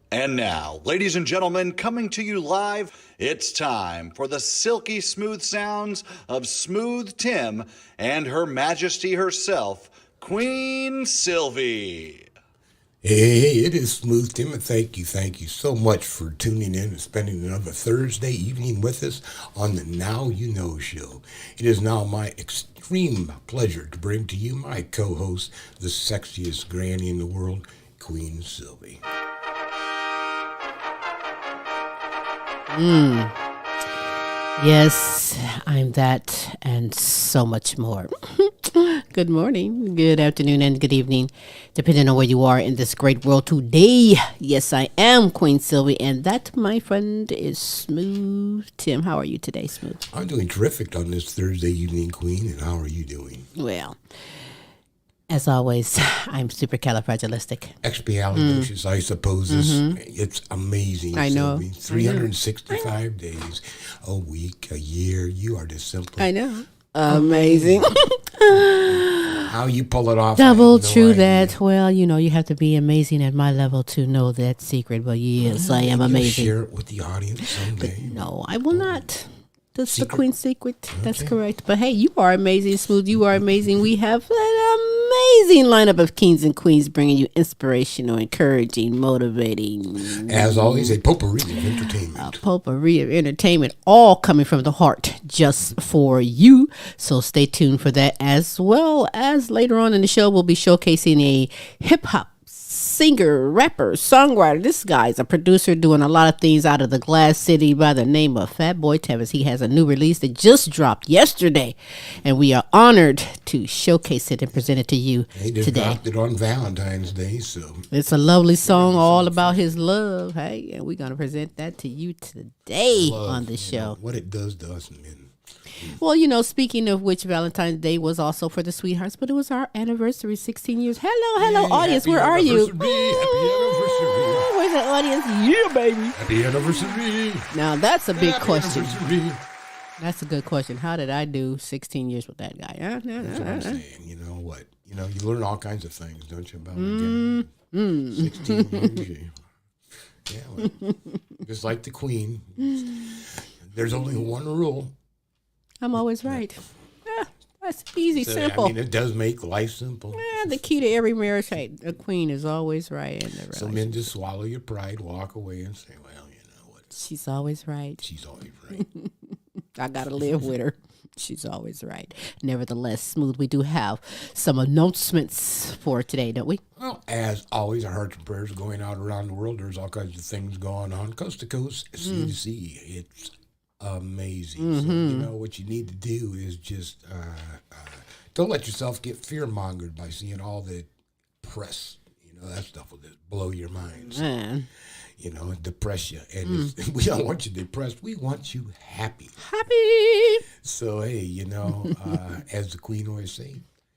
And now, ladies and gentlemen, coming to you live, it's time for the silky smooth sounds of Smooth Tim and Her Majesty herself, Queen Silvy. Hey, it is Smooth Tim, and thank you so much for tuning in and spending another Thursday evening with us on the Now You Know show. It is now my extreme pleasure to bring to you my co-host, the sexiest granny in the world, Queen Silvy. Yes, I'm that and so much more. Good morning, good afternoon, and good evening, depending on where you are in this great world today. Yes, I am Queen Silvy, and that, my friend, is Smooth Tim. How are you today, Smooth? I'm doing terrific on this Thursday evening, Queen, and how are you doing? Well, as always, I'm supercalifragilistic. Expialidocious, I suppose. It's amazing. I know. Sylvie. 365 days a week, a year. You are just simply I know. Amazing. how you pull it off. Double I have no true idea. that. Well, you have to be amazing at my level to know that secret. But yes, I am You'll amazing. share it with the audience someday. No, I will not. That's Secret? the Queen's secret. That's Okay. correct. But hey, you are amazing, Smooth. You are amazing. We have an amazing lineup of kings and queens bringing you inspirational, encouraging, motivating, As always, a potpourri of entertainment. potpourri of entertainment, all coming from the heart just for you. So stay tuned for that, as well as later on in the show, we'll be showcasing a hip hop singer, rapper, songwriter. This guy's a producer doing a lot of things out of the Glass City by the name of Fat Boy Tevis. He has a new release that just dropped yesterday, and we are honored to showcase it and present it to you They just today. dropped it on Valentine's Day, so It's a lovely song all about his love. Hey, and we're going to present that to you today love, on the you show. know, what it does to us men. Well, speaking of which, Valentine's Day was also for the sweethearts, but it was our anniversary, 16 years. Hello, audience. Happy Where are you? anniversary, Where's the audience? Yeah, baby. Happy anniversary. Now, that's a big Happy question. anniversary. That's a good question. How did I do 16 years with that guy? That's what I'm saying. You know what? You learn all kinds of things, don't you, about the game? 16 years. Yeah, well, just like the Queen. There's only one rule. I'm always right. That's easy, So, simple. I mean, it does make life simple. The key to every marriage, hey, a queen is always right in the So relationship. men just swallow your pride, walk away, and say, "Well, you know what? She's always right. She's always right." I gotta live with her. She's always right. Nevertheless, Smooth, we do have some announcements for today, don't we? Well, as always, our hearts and prayers going out around the world. There's all kinds of things going on, coast to coast, sea to sea. It's amazing. So, what you need to do is just don't let yourself get fear-mongered by seeing all the press. That stuff will just blow your minds. Man. Depress you. And we don't want you depressed. We want you happy. Happy. So, hey, as the Queen always say,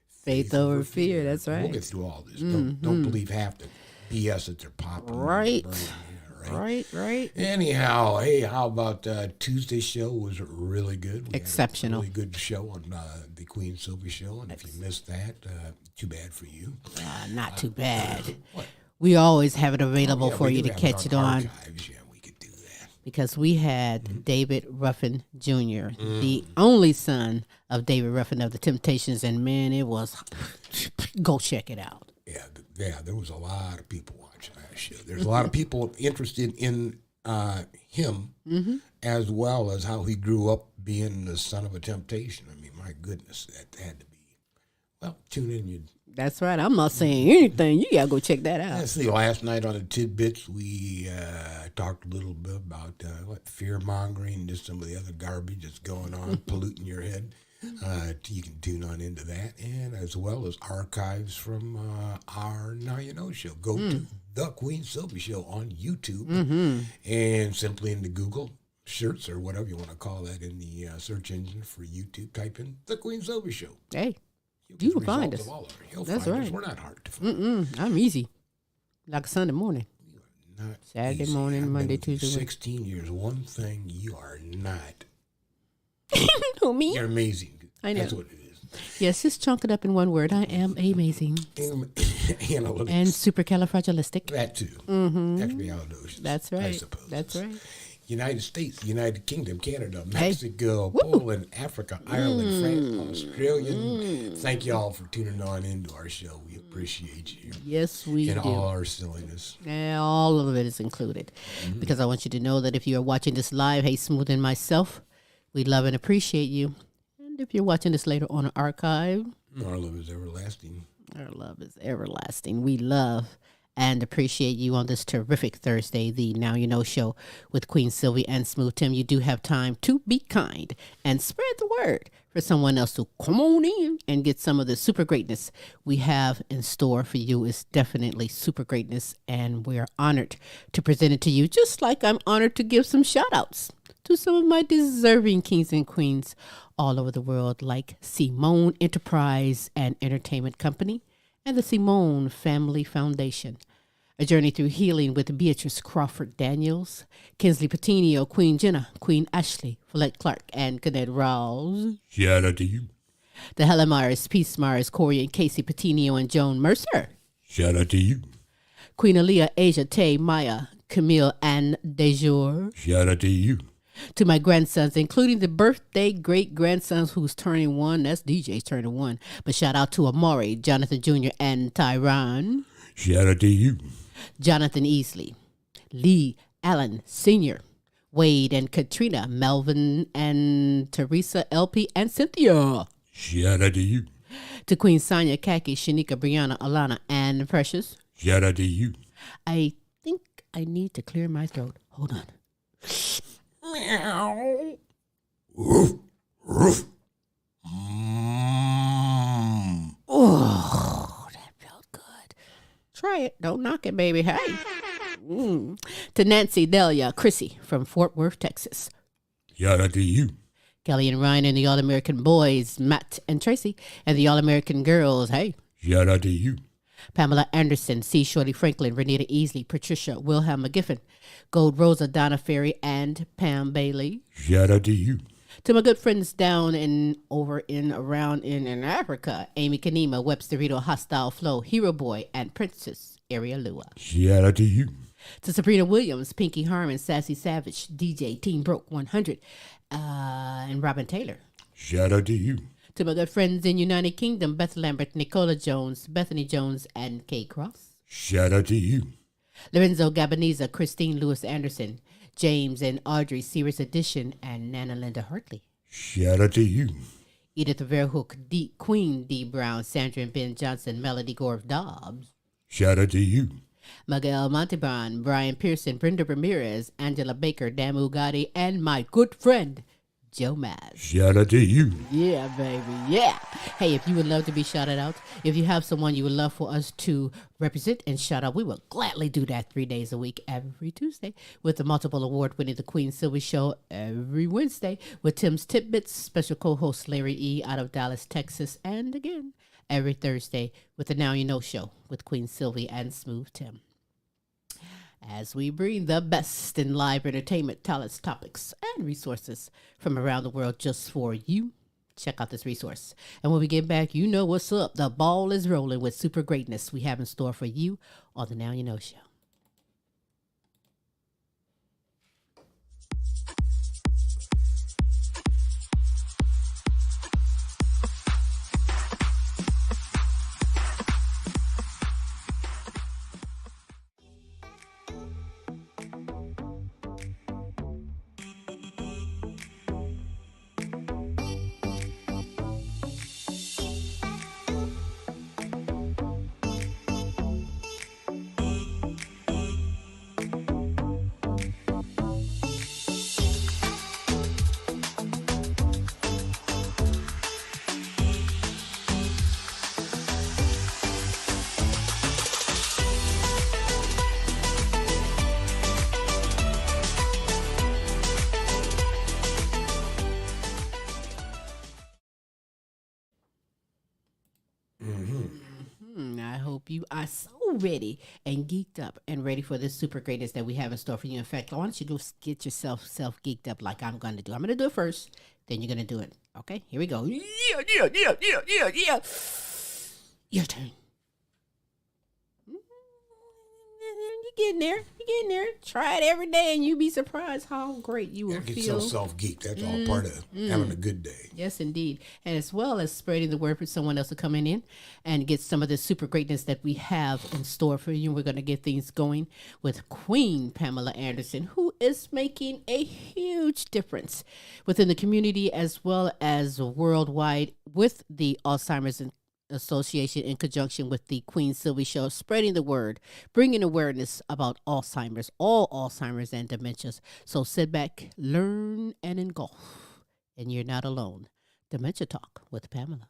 Faith over fear. That's we'll right. get through all this. Don't believe half the BS that they're popping. Right. Right. Right. Anyhow, hey, how about Tuesday's show was really good. We Exceptional. had a really good show on the Queen Silvy show, and if you missed that, too bad for you. Not too bad. What? We always have it available Yeah, for we you do to have catch it our on. archives. Yeah, we could do that. Because we had David Ruffin Jr., the only son of David Ruffin of the Temptations, and man, it was, go check it out. Yeah, there was a lot of people watching that show. There's a lot of people interested in him, as well as how he grew up being the son of a temptation. I mean, my goodness, that had to be. Well, tune in. You That's right. I'm not saying anything. You got to go check that out. see, last night on the Tidbits, we talked a little bit about fear-mongering and just some of the other garbage that's going on, polluting your head. You can tune on into that, and as well as archives from our Now You Know show. Go to The Queen Silvy Show on YouTube, and simply into Google search or whatever you want to call that in the search engine for YouTube, type in The Queen Silvy Show. Hey, You'll you get can find results us. of all of it. You'll That's find us. right. We're not hard to find. I'm easy. Like a Sunday morning. Not Saturday easy. morning, I've been Monday, with you Tuesday, 16 years. One thing you are not. Who, me? You're amazing. I know. That's what it is. Yes, just chunk it up in one word. I am amazing. Analytics. And supercalifragilistic. That too. Expialidocious. That's right. I suppose. That's right. United States, United Kingdom, Canada, Mexico, Poland, Africa, Ireland, France, Australia. Thank you all for tuning on into our show. We appreciate you. Yes, we and do. all our silliness. Yeah, all of it is included. Because I want you to know that if you are watching this live, hey, Smooth and myself, we love and appreciate you. And if you're watching this later on an archive, Our love is everlasting. our love is everlasting. We love and appreciate you on this terrific Thursday, the Now You Know show with Queen Silvy and Smooth Tim. You do have time to be kind and spread the word for someone else to come on in and get some of the super greatness we have in store for you. Is definitely super greatness, and we are honored to present it to you, just like I'm honored to give some shout outs to some of my deserving kings and queens all over the world, like Simone Enterprise and Entertainment Company and the Simone Family Foundation. A Journey Through Healing with Beatrice Crawford Daniels, Kinsley Petiniot, Queen Jenna, Queen Ashley, Follette Clark, and Kennette Rawls. Shout out to you. The Helen Myers, Peace Myers, Corey and Casey Petiniot, and Joan Mercer. Shout out to you. Queen Aaliyah, Asia, Tay, Maya, Camille, and Dejour. Shout out to you. To my grandsons, including the birthday great-grandsons who's turning one. That's DJ's turning one. But shout out to Amari, Jonathan Jr., and Tyron. Shout out to you. Jonathan Easley, Lee Allen Sr., Wade and Katrina, Melvin and Teresa, LP, and Cynthia. Shout out to you. To Queen Sonia, Kaki, Shanika, Brianna, Alana, and Precious. Shout out to you. I think I need to clear my throat. Hold on. Meow. Woof, woof. Oh, that felt good. Try it. Don't knock it, baby. Hey. To Nancy, Delia, Chrissy from Fort Worth, Texas. Shout out to you. Kelly and Ryan and the All-American Boys, Matt and Tracy, and the All-American Girls. Hey. Shout out to you. Pamela Anderson, C. Shorty Franklin, Renita Easley, Patricia, Wilhelm McGiffin, Gold Rosa, Donna Ferry, and Pam Bailey. Shout out to you. To my good friends down and over around in Africa, Amy Kanema, Webster Rito, Hostile Flow, Hero Boy, and Princess Area Lua. Shout out to you. To Sabrina Williams, Pinky Harmon, Sassy Savage, DJ, Team Broke 100, and Robin Taylor. Shout out to you. To my good friends in United Kingdom, Beth Lambert, Nicola Jones, Bethany Jones, and Kay Cross. Shout out to you. Lorenzo Gabaniza, Christine Lewis Anderson, James and Audrey, Serious Edition, and Nana Linda Hartley. Shout out to you. Edith Verhook, D. Queen D. Brown, Sandra and Ben Johnson, Melody Gore Dobbs. Shout out to you. Miguel Monteban, Brian Pearson, Brenda Ramirez, Angela Baker, Damu Gotti, and my good friend, Joe Maz. Shout out to you. Yeah, baby, yeah. Hey, if you would love to be shouted out, if you have someone you would love for us to represent and shout out, we will gladly do that 3 days a week, every Tuesday, with the multiple award-winning The Queen Silvy Show every Wednesday, with Tim's Tidbits, special co-host Larry E. out of Dallas, Texas, and again, every Thursday with the Now You Know Show with Queen Silvy and Smooth Tim. As we bring the best in live entertainment, talents, topics, and resources from around the world just for you, check out this resource. And when we get back, you know what's up. The ball is rolling with super greatness we have in store for you on the Now You Know Show. I hope you are so ready and geeked up and ready for this super greatness that we have in store for you. In fact, I want you to get yourself geeked up like I'm going to do. I'm going to do it first, then you're going to do it Okay, here we go. Yeah. Your turn. You're getting there. You're getting there. Try it every day, and you'll be surprised how great you will I get feel. so self-geeked. That's all part of having a good day. Yes, indeed. And as well as spreading the word for someone else to come in and get some of the super greatness that we have in store for you. We're going to get things going with Queen Pamela Anderson, who is making a huge difference within the community as well as worldwide with the Alzheimer's Association in conjunction with the Queen Silvy Show, spreading the word, bringing awareness about Alzheimer's, all Alzheimer's and dementias. So sit back, learn, and engulf. And you're not alone. Dementia Talk with Pamela.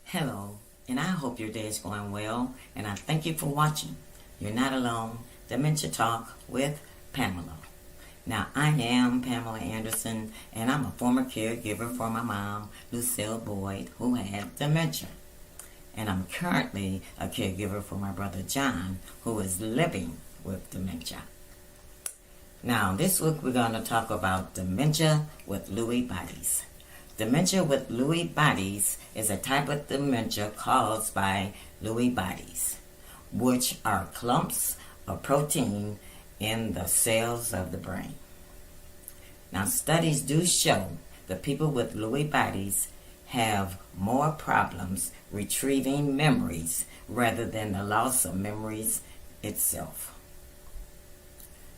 Hello, and I hope your day is going well, and I thank you for watching. You're not alone. Dementia Talk with Pamela. Now, I am Pamela Anderson, and I'm a former caregiver for my mom, Michele Boyd, who had dementia. And I'm currently a caregiver for my brother John, who is living with dementia. Now, this week we're going to talk about dementia with Lewy bodies. Dementia with Lewy bodies is a type of dementia caused by Lewy bodies, which are clumps of protein in the cells of the brain. Now, studies do show that people with Lewy bodies have more problems retrieving memories rather than the loss of memories itself.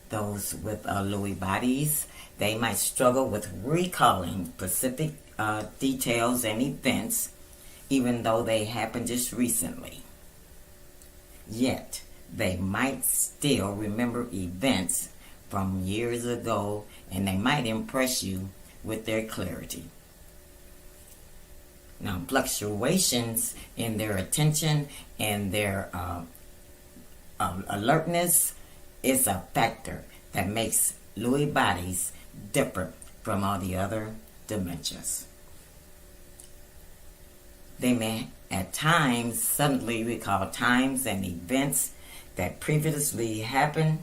Those with Lewy bodies, they might struggle with recalling specific details and events, even though they happened just recently. Yet, they might still remember events from years ago, and they might impress you with their clarity. Now, fluctuations in their attention and their alertness is a factor that makes Lewy bodies different from all the other dementias. They may at times suddenly recall times and events that previously happened,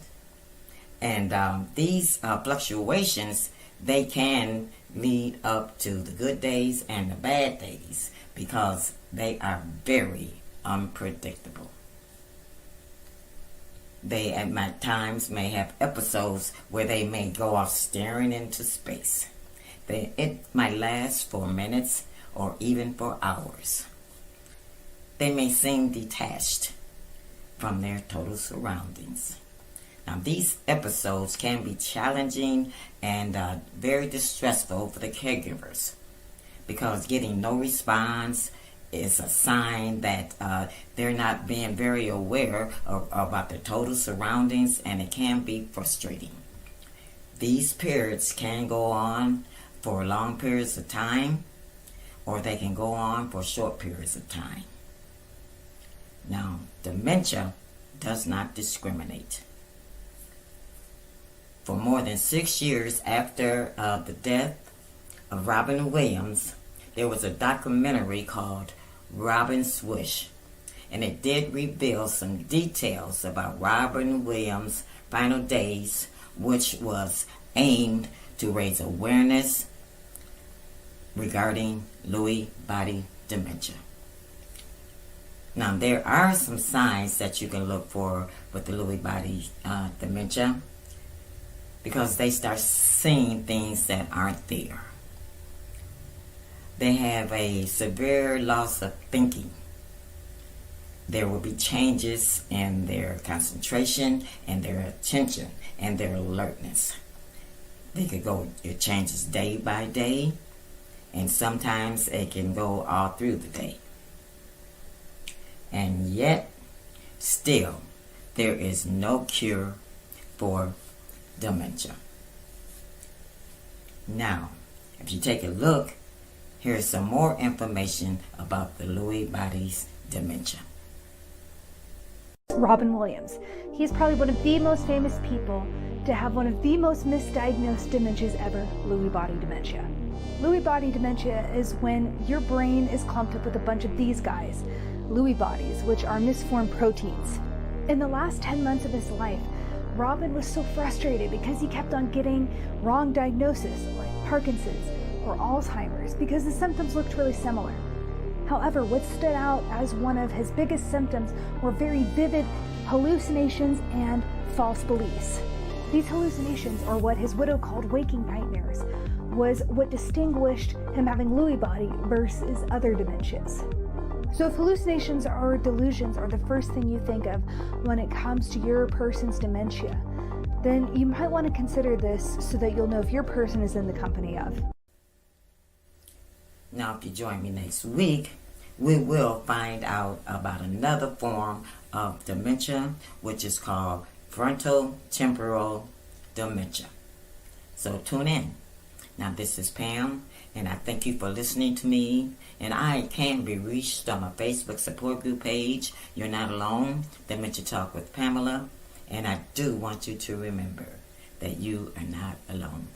and these fluctuations, they can lead up to the good days and the bad days because they are very unpredictable. They at times may have episodes where they may go off staring into space. It might last for minutes or even for hours. They may seem detached from their total surroundings. Now, these episodes can be challenging and very distressful for the caregivers because getting no response is a sign that they're not being very aware about their total surroundings, and it can be frustrating. These periods can go on for long periods of time, or they can go on for short periods of time. Now, dementia does not discriminate. For more than 6 years after the death of Robin Williams, there was a documentary called Robin Swish, and it did reveal some details about Robin Williams' final days, which was aimed to raise awareness regarding Lewy body dementia. Now, there are some signs that you can look for with the Lewy body dementia because they start seeing things that aren't there. They have a severe loss of thinking. There will be changes in their concentration and their attention and their alertness. It changes day by day, and sometimes it can go all through the day. And yet, still, there is no cure for dementia. Now, if you take a look, here's some more information about the Lewy body's dementia. Robin Williams. He's probably one of the most famous people to have one of the most misdiagnosed dementias ever, Lewy body dementia. Lewy body dementia is when your brain is clumped up with a bunch of these guys, Lewy bodies, which are misformed proteins. In the last 10 months of his life, Robin was so frustrated because he kept on getting wrong diagnoses like Parkinson's or Alzheimer's because the symptoms looked really similar. However, what stood out as one of his biggest symptoms were very vivid hallucinations and false beliefs. These hallucinations, or what his widow called waking nightmares, was what distinguished him having Lewy body versus other dementias. So if hallucinations or delusions are the first thing you think of when it comes to your person's dementia, then you might want to consider this so that you'll know if your person is in the company of. Now, if you join me next week, we will find out about another form of dementia, which is called frontotemporal dementia. So tune in. Now, this is Pam, and I thank you for listening to me. And I can be reached on my Facebook support group page, You're Not Alone, Dementia Talk with Pamela. And I do want you to remember that you are not alone.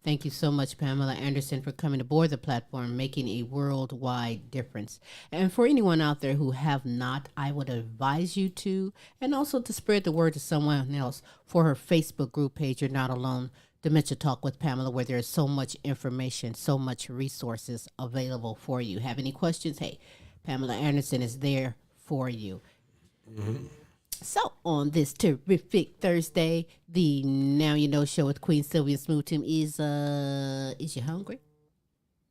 Thank you so much, Pamela Anderson, for coming aboard the platform, making a worldwide difference. And for anyone out there who have not, I would advise you to, and also to spread the word to someone else for her Facebook group page, You're Not Alone, Dementia Talk with Pamela, where there's so much information, so much resources available for you. Have any questions? Hey, Pamela Anderson is there for you. Mm-hmm. So on this terrific Thursday, the Now You Know show with Queen Silvy and Smooth Tim is you hungry?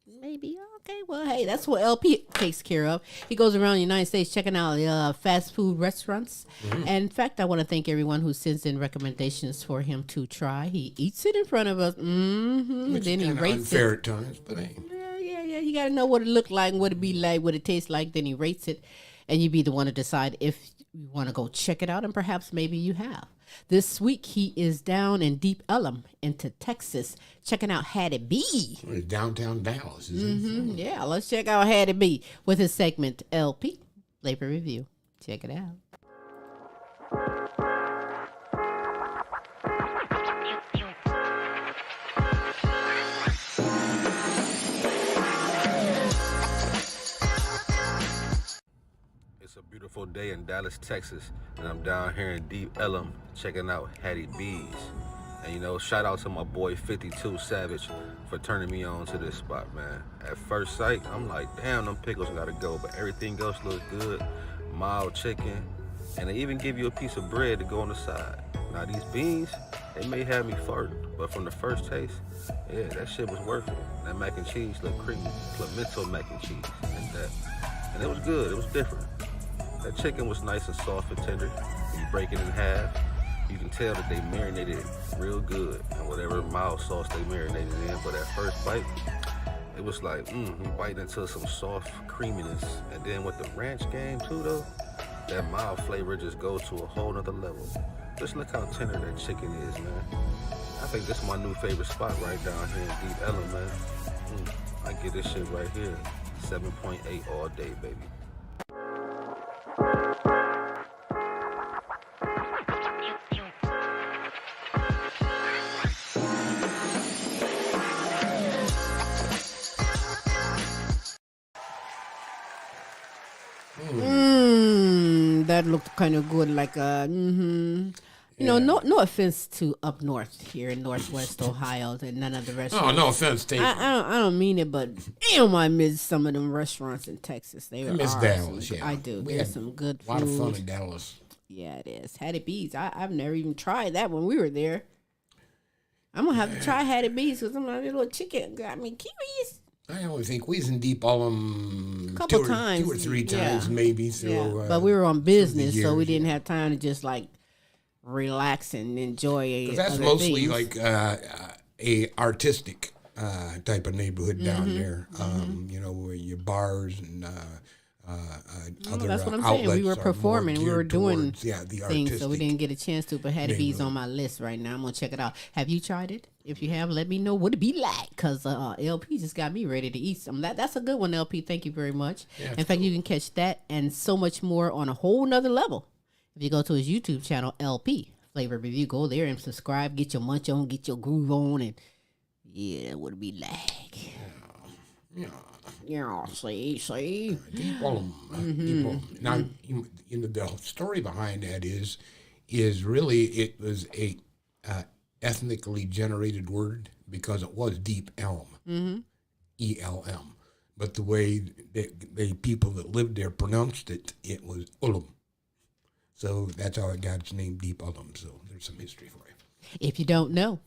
Maybe. Okay, well, hey, that's what LP takes care of. He goes around the United States checking out fast food restaurants. Mm-hmm. And in fact, I want to thank everyone who sends in recommendations for him to try. He eats it in front of us. Mm-hmm. Which then is he rates unfair it. at times, but hey. Yeah. You got to know what it looked like, what it be like, what it tastes like. Then he rates it. And you be the one to decide if you want to go check it out, and perhaps maybe you have. This week, he is down in Deep Ellum into Texas, checking out Hattie B. Downtown Dallas, isn't it? Yeah, let's check out Hattie B with his segment, LP Flavor Review. Check it out. It's a beautiful day in Dallas, Texas, and I'm down here in Deep Ellum checking out Hattie B's. And shout out to my boy 52 Savage for turning me on to this spot, man. At first sight, I'm like, damn, them pickles gotta go, but everything else looks good. Mild chicken, and they even give you a piece of bread to go on the side. Now these beans, they may have me farting, but from the first taste, yeah, that shit was worth it. That mac and cheese looked creamy, pimento mac and cheese, and it was good, it was different. That chicken was nice and soft and tender. When you break it in half, you can tell that they marinated it real good in whatever mild sauce they marinated in. But at first bite, it was like, you bite into some soft creaminess. And then with the ranch game too though, that mild flavor just goes to a whole nother level. Just look how tender that chicken is, man. I think this is my new favorite spot right down here in Deep Ellum, man. I get this shit right here, 7.8 all day, baby. That looked kind of good, like no offense to up north here in Northwest Ohio, and none of the restaurants. Oh, no offense, Dave. I don't mean it, but damn, I miss some of them restaurants in Texas. They were miss awesome. Dallas, yeah. I do. There's some good food. A lot of fun in Dallas. Yeah, it is. Hattie B's. I've never even tried that when we were there. I'm gonna have to try Hattie B's because I'm not a little chicken. I mean, kiwis. I only think we was in Deep Ellum two or three times, maybe. So, but we were on business, so we didn't have time to just like relax and enjoy. Because that's mostly like a artistic type of neighborhood down there. Where your bars and other that's what I'm saying. We outlets were are more performing. We geared were doing towards, the things, artistic. so we didn't get a chance to. But Hattie B's neighborhood. on my list right now. I'm gonna check it out. Have you tried it? If you have, let me know what it be like. Cause LP just got me ready to eat some. That's a good one, LP. Thank you very much. Yeah, In fact, you can catch that and so much more on a whole nother level if you go to his YouTube channel, LP Flavor Review. Go there and subscribe. Get your munch on. Get your groove on, and yeah, what it be like. Yeah, see. Deep Ellum. Deep Ellum. Now, the story behind that is really it was a ethnically generated word because it was Deep Elm, ELM. But the way the people that lived there pronounced it, it was Ullum. So that's how it got its name, Deep Ellum. So there's some history for you. If you don't know,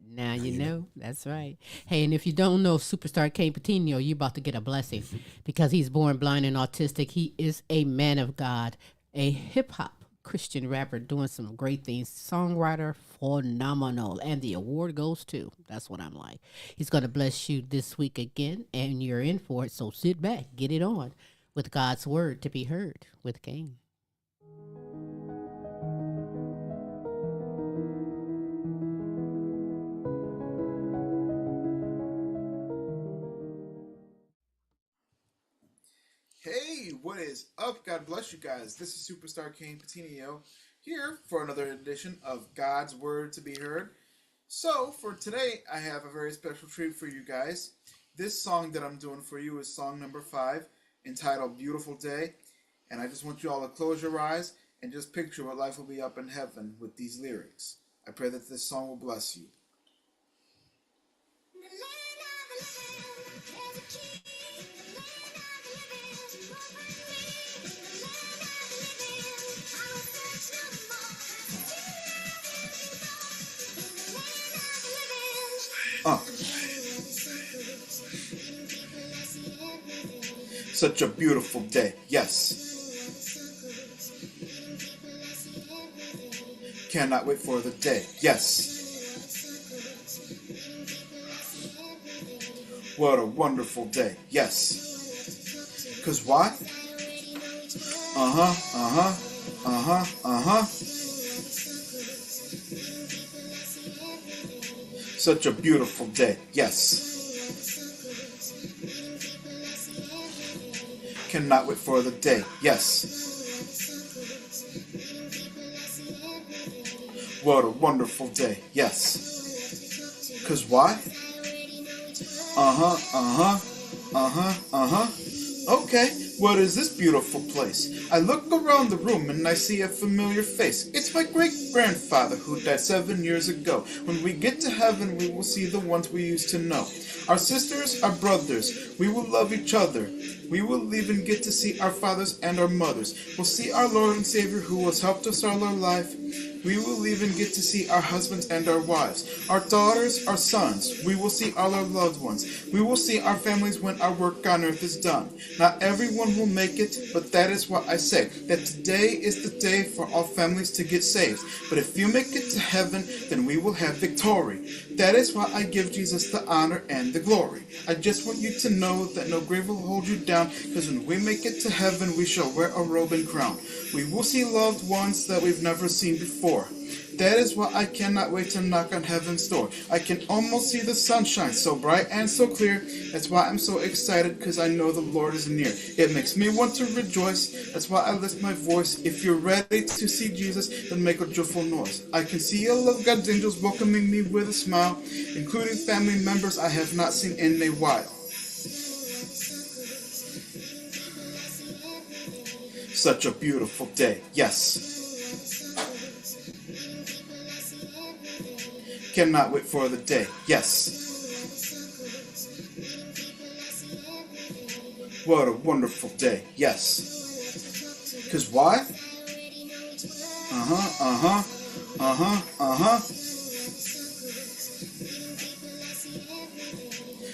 now you know. That's right. Hey, and if you don't know superstar Kayne Petiniot, you're about to get a blessing because he's born blind and autistic. He is a man of God, a hip-hop Christian rapper doing some great things, songwriter, phenomenal, and the award goes to. That's what I'm like. He's going to bless you this week again, and you're in for it, so sit back, get it on with God's word to be heard with Kayne. Hey, what is up? God bless you guys. This is Superstar Kayne Petiniot here for another edition of God's Word to be Heard. So, for today, I have a very special treat for you guys. This song that I'm doing for you is song number 5, entitled Beautiful Day. And I just want you all to close your eyes and just picture what life will be up in heaven with these lyrics. I pray that this song will bless you. Such a beautiful day, yes. Cannot wait for the day, yes. What a wonderful day, yes. 'Cause why? Such a beautiful day, yes. Cannot wait for the day, yes. What a wonderful day, yes. 'Cause why? Okay, what is this beautiful place? I look around the room and I see a familiar face. It's my great-grandfather who died 7 years ago. When we get to heaven, we will see the ones we used to know. Our sisters, our brothers, we will love each other. We will even get to see our fathers and our mothers. We'll see our Lord and Savior who has helped us all our life. We will even get to see our husbands and our wives, our daughters, our sons. We will see all our loved ones. We will see our families when our work on earth is done. Not everyone will make it, but that is what I say, that today is the day for all families to get saved. But if you make it to heaven, then we will have victory. That is why I give Jesus the honor and the glory. I just want you to know that no grave will hold you down, because when we make it to heaven, we shall wear a robe and crown. We will see loved ones that we've never seen before. That is why I cannot wait to knock on heaven's door. I can almost see the sunshine so bright and so clear. That's why I'm so excited, because I know the Lord is near. It makes me want to rejoice. That's why I lift my voice. If you're ready to see Jesus, then make a joyful noise. I can see all of God's angels welcoming me with a smile, including family members I have not seen in a while. Such a beautiful day, yes. Cannot wait for the day, yes. What a wonderful day, yes. 'Cause why?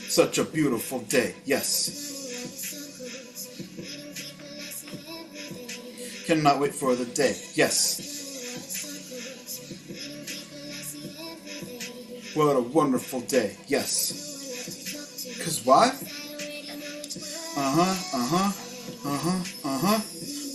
Such a beautiful day, yes. Cannot wait for the day, yes. What a wonderful day, yes. 'Cause why?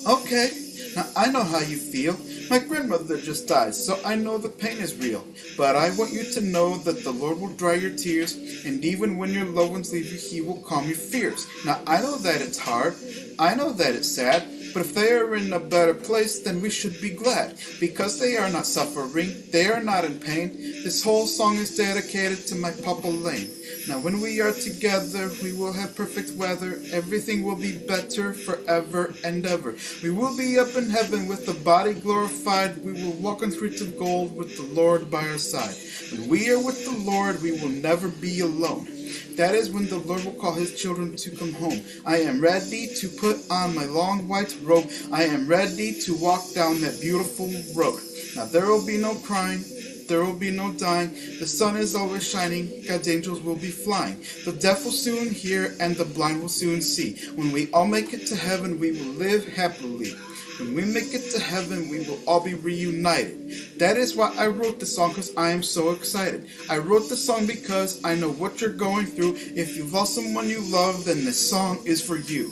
Okay, now I know how you feel. My grandmother just died, so I know the pain is real. But I want you to know that the Lord will dry your tears, and even when your loved ones leave you, He will calm your fears. Now I know that it's hard, I know that it's sad, but if they are in a better place, then we should be glad. Because they are not suffering, they are not in pain. This whole song is dedicated to my Papa Lane. Now when we are together, we will have perfect weather. Everything will be better forever and ever. We will be up in heaven with the body glorified. We will walk on streets of gold with the Lord by our side. When we are with the Lord, we will never be alone. That is when the Lord will call His children to come home. I am ready to put on my long white robe. I am ready to walk down that beautiful road. Now there will be no crying. There will be no dying. The sun is always shining. God's angels will be flying. The deaf will soon hear and the blind will soon see. When we all make it to heaven, we will live happily. When we make it to heaven, we will all be reunited. That is why I wrote the song, because I am so excited. I wrote the song because I know what you're going through. If you've lost someone you love, then this song is for you.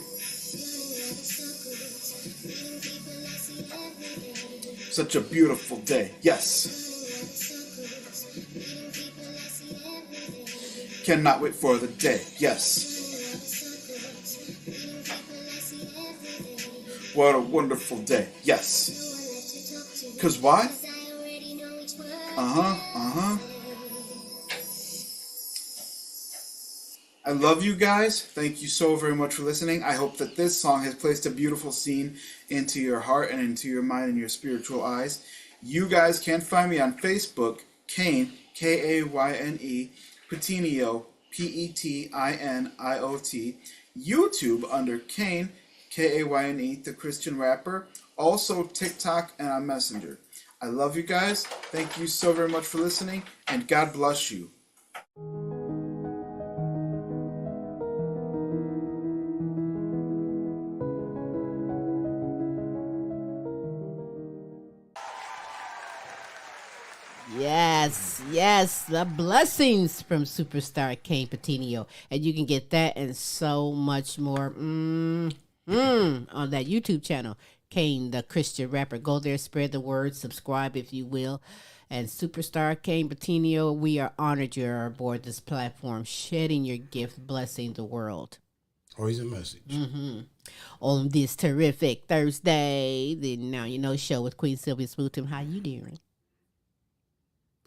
Such a beautiful day. Yes. Cannot wait for the day. Yes. What a wonderful day. Yes. 'Cause why? I love you guys. Thank you so very much for listening. I hope that this song has placed a beautiful scene into your heart and into your mind and your spiritual eyes. You guys can find me on Facebook, Kayne, Kayne, Petiniot, Petiniot, YouTube under Kayne, Kayne, the Christian rapper, also TikTok and on Messenger. I love you guys. Thank you so very much for listening, and God bless you. Yes, the blessings from superstar Kayne Petiniot. And you can get that and so much more on that YouTube channel, Kayne, the Christian rapper. Go there, spread the word, subscribe if you will. And superstar Kayne Petiniot, we are honored you're aboard this platform, shedding your gift, blessing the world. Always a message. On this terrific Thursday, the Now You Know show with Queen Silvy Smooth Tim. How you doing?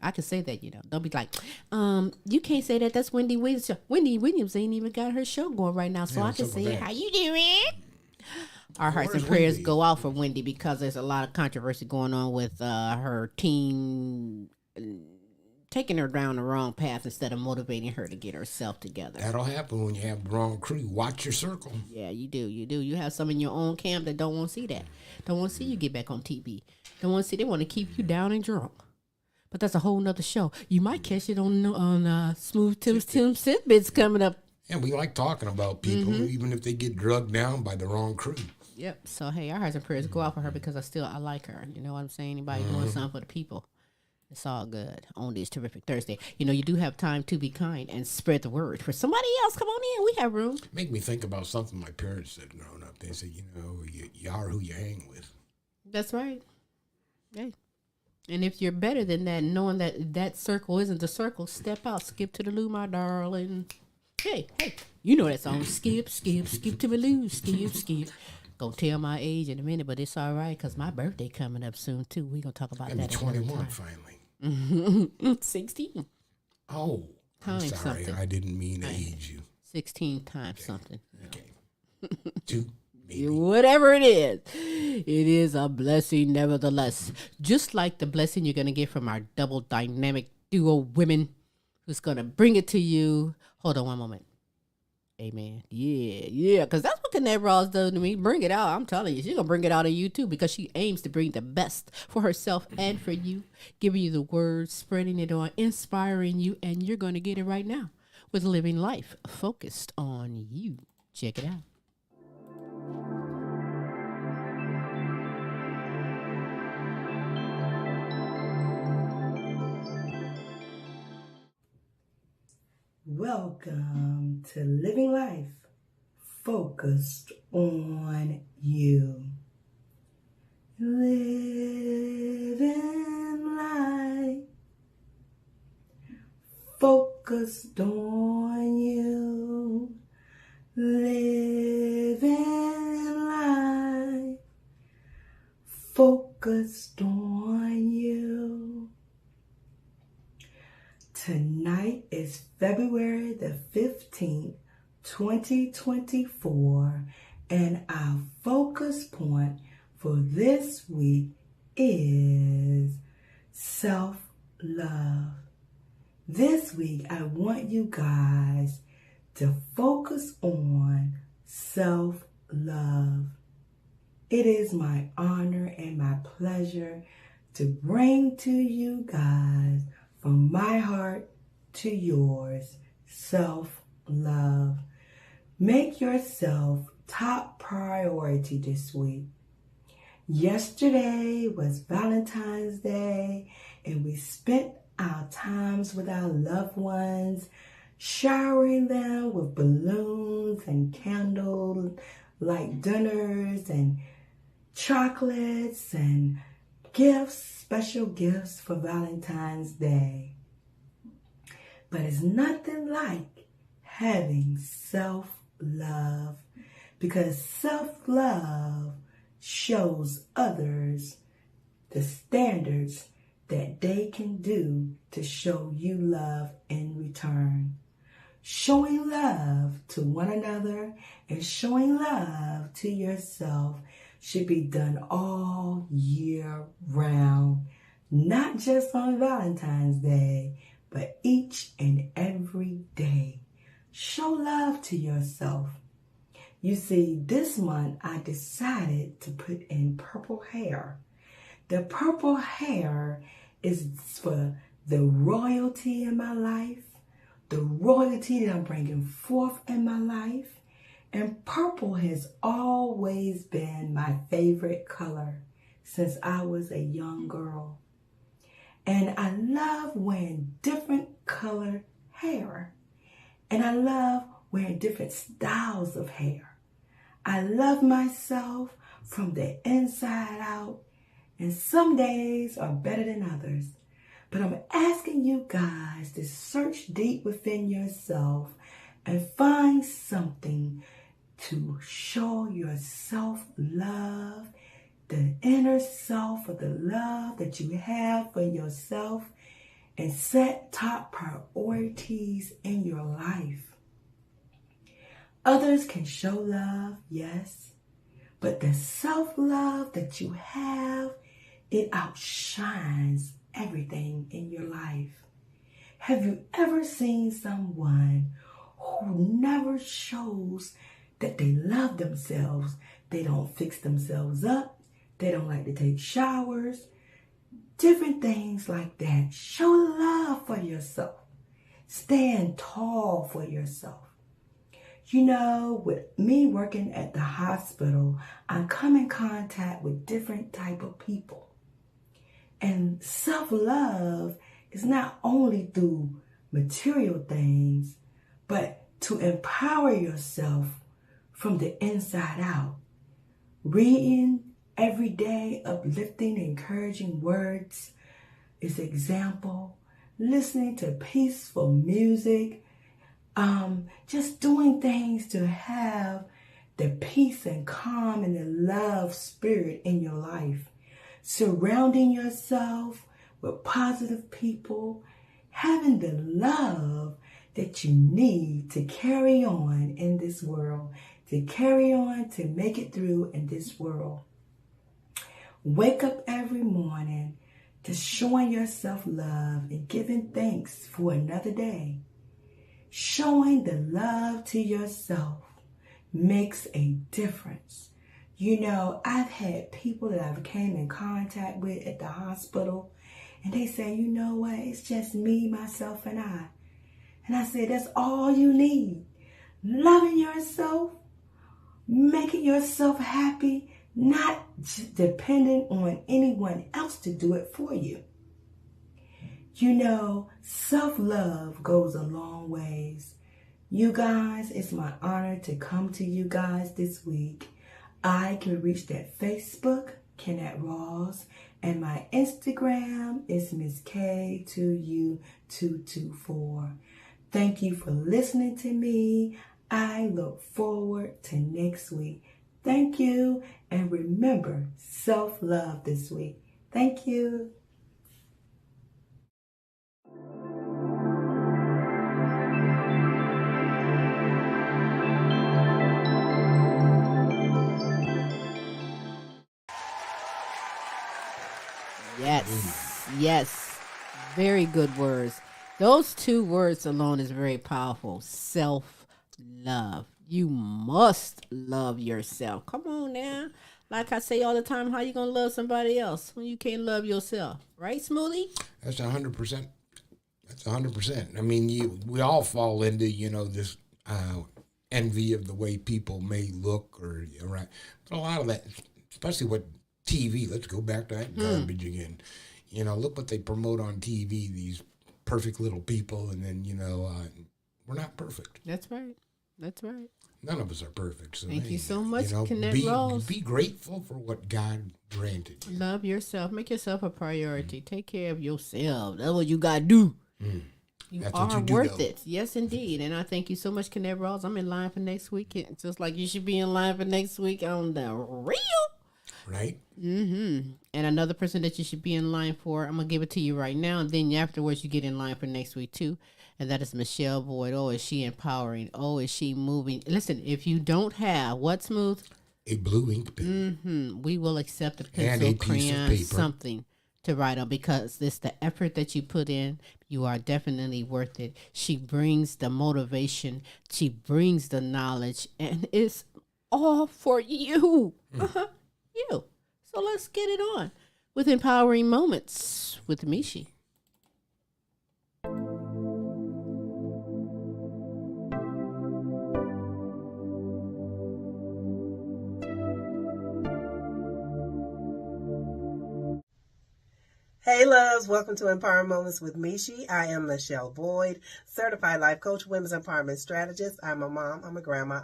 I can say that, Don't be like, you can't say that. That's Wendy Williams' show. Wendy Williams ain't even got her show going right now, so I can say, how you doing? Our hearts and prayers go out for Wendy because there's a lot of controversy going on with her team taking her down the wrong path instead of motivating her to get herself together. That'll happen when you have the wrong crew. Watch your circle. Yeah, you do. You have some in your own camp that don't want to see that. Don't want to see you get back on TV. Don't want to see. They want to keep you down and drunk. But that's a whole nother show. You might catch it on Smooth Tim's Tidbits coming up. And we like talking about people, even if they get drugged down by the wrong crew. Yep. So, hey, our hearts and prayers go out for her because I like her. You know what I'm saying? Anybody doing something for the people, it's all good on this terrific Thursday. You do have time to be kind and spread the word for somebody else. Come on in. We have room. Make me think about something my parents said growing up. They said, you are who you hang with. That's right. Hey. And if you're better than that, knowing that circle isn't the circle, step out, skip to the loo, my darling. Hey, you know that song. Skip to the loo, skip. Gonna tell my age in a minute, but it's all right because my birthday coming up soon too. We gonna talk about that. 21 finally. 16. Oh, I'm Times sorry. something. I didn't mean to age you. 16 times something. Okay. 2. Maybe. Whatever it is a blessing nevertheless. Just like the blessing you're going to get from our double dynamic duo women who's going to bring it to you. Hold on one moment. Amen. Yeah, because that's what Kennette Rawls does to me. Bring it out. I'm telling you, she's going to bring it out of you too because she aims to bring the best for herself and for you, giving you the words, spreading it on, inspiring you, and you're going to get it right now with Living Life focused on you. Check it out. Welcome to Living Life focused on you. Living life focused on you. Living life focused on you. Tonight is February the 15th, 2024, and our focus point for this week is self-love. This week, I want you guys to focus on self-love. It is my honor and my pleasure to bring to you guys, from my heart to yours, self-love. Make yourself top priority this week. Yesterday was Valentine's Day, and we spent our times with our loved ones, showering them with balloons and candle-light dinners and chocolates and gifts, special gifts for Valentine's Day. But it's nothing like having self-love, because self-love shows others the standards that they can do to show you love in return. Showing love to one another and showing love to yourself should be done all year round, not just on Valentine's Day, but each and every day. Show love to yourself. You see, this month I decided to put in purple hair. The purple hair is for the royalty in my life, the royalty that I'm bringing forth in my life. And purple has always been my favorite color since I was a young girl. And I love wearing different colored hair. And I love wearing different styles of hair. I love myself from the inside out. And some days are better than others. But I'm asking you guys to search deep within yourself and find something to show yourself love, the inner self of the love that you have for yourself, and set top priorities in your life. Others can show love, yes, but the self-love that you have, it outshines everything in your life. Have you ever seen someone who never shows that they love themselves? They don't fix themselves up. They don't like to take showers. Different things like that. Show love for yourself. Stand tall for yourself. You know, with me working at the hospital, I come in contact with different type of people. And self-love is not only through material things, but to empower yourself from the inside out. Reading every day, uplifting, encouraging words is example. Listening to peaceful music. Just doing things to have the peace and calm and the love spirit in your life. Surrounding yourself with positive people, having the love that you need to carry on in this world, to carry on, to make it through in this world. Wake up every morning to showing yourself love and giving thanks for another day. Showing the love to yourself makes a difference. You know, I've had people that I've came in contact with at the hospital, and they say, you know what, it's just me, myself, and I. And I say, that's all you need. Loving yourself, making yourself happy, not dependent on anyone else to do it for you. You know, self-love goes a long ways. You guys, it's my honor to come to you guys this week. I can reach that Facebook, Kennette Rawls, and my Instagram is Miss K2U224. Thank you for listening to me. I look forward to next week. Thank you, and remember, self-love this week. Thank you. Yes. Very good words. Those two words alone is very powerful. Self-love. You must love yourself. Come on now. Like I say all the time, how you going to love somebody else when you can't love yourself? Right, Smoothie? That's 100%. That's 100%. I mean, we all fall into, this envy of the way people may look or, right. But a lot of that, especially what TV, let's go back to that garbage again. Look what they promote on TV, these perfect little people, and then, we're not perfect. That's right. That's right. None of us are perfect. So Thank you so much, Kennette be Rawls. Be grateful for what God granted you. Love yourself. Make yourself a priority. Take care of yourself. That's what you got to do. You That's are what you do, worth though. it. Yes, indeed. And I thank you so much, Kennette Rawls. I'm in line for next week. Just like you should be in line for next week on the real. Right? Mm-hmm. And another person that you should be in line for, I'm going to give it to you right now. And then afterwards, you get in line for next week, too. And that is Michele Boyd. Oh, is she empowering? Oh, is she moving? Listen, if you don't have, what, Smooth? A blue ink pen. We will accept a And pencil, a piece of crayon, paper. something to write on, because it's the effort that you put in. You are definitely worth it. She brings the motivation. She brings the knowledge. And it's all for you. You. So let's get it on with Empowering Moments with Michi. Hey loves, welcome to Empowering Moments with Michi. I am Michele Boyd, certified life coach, women's empowerment strategist. I'm a mom, I'm a grandma,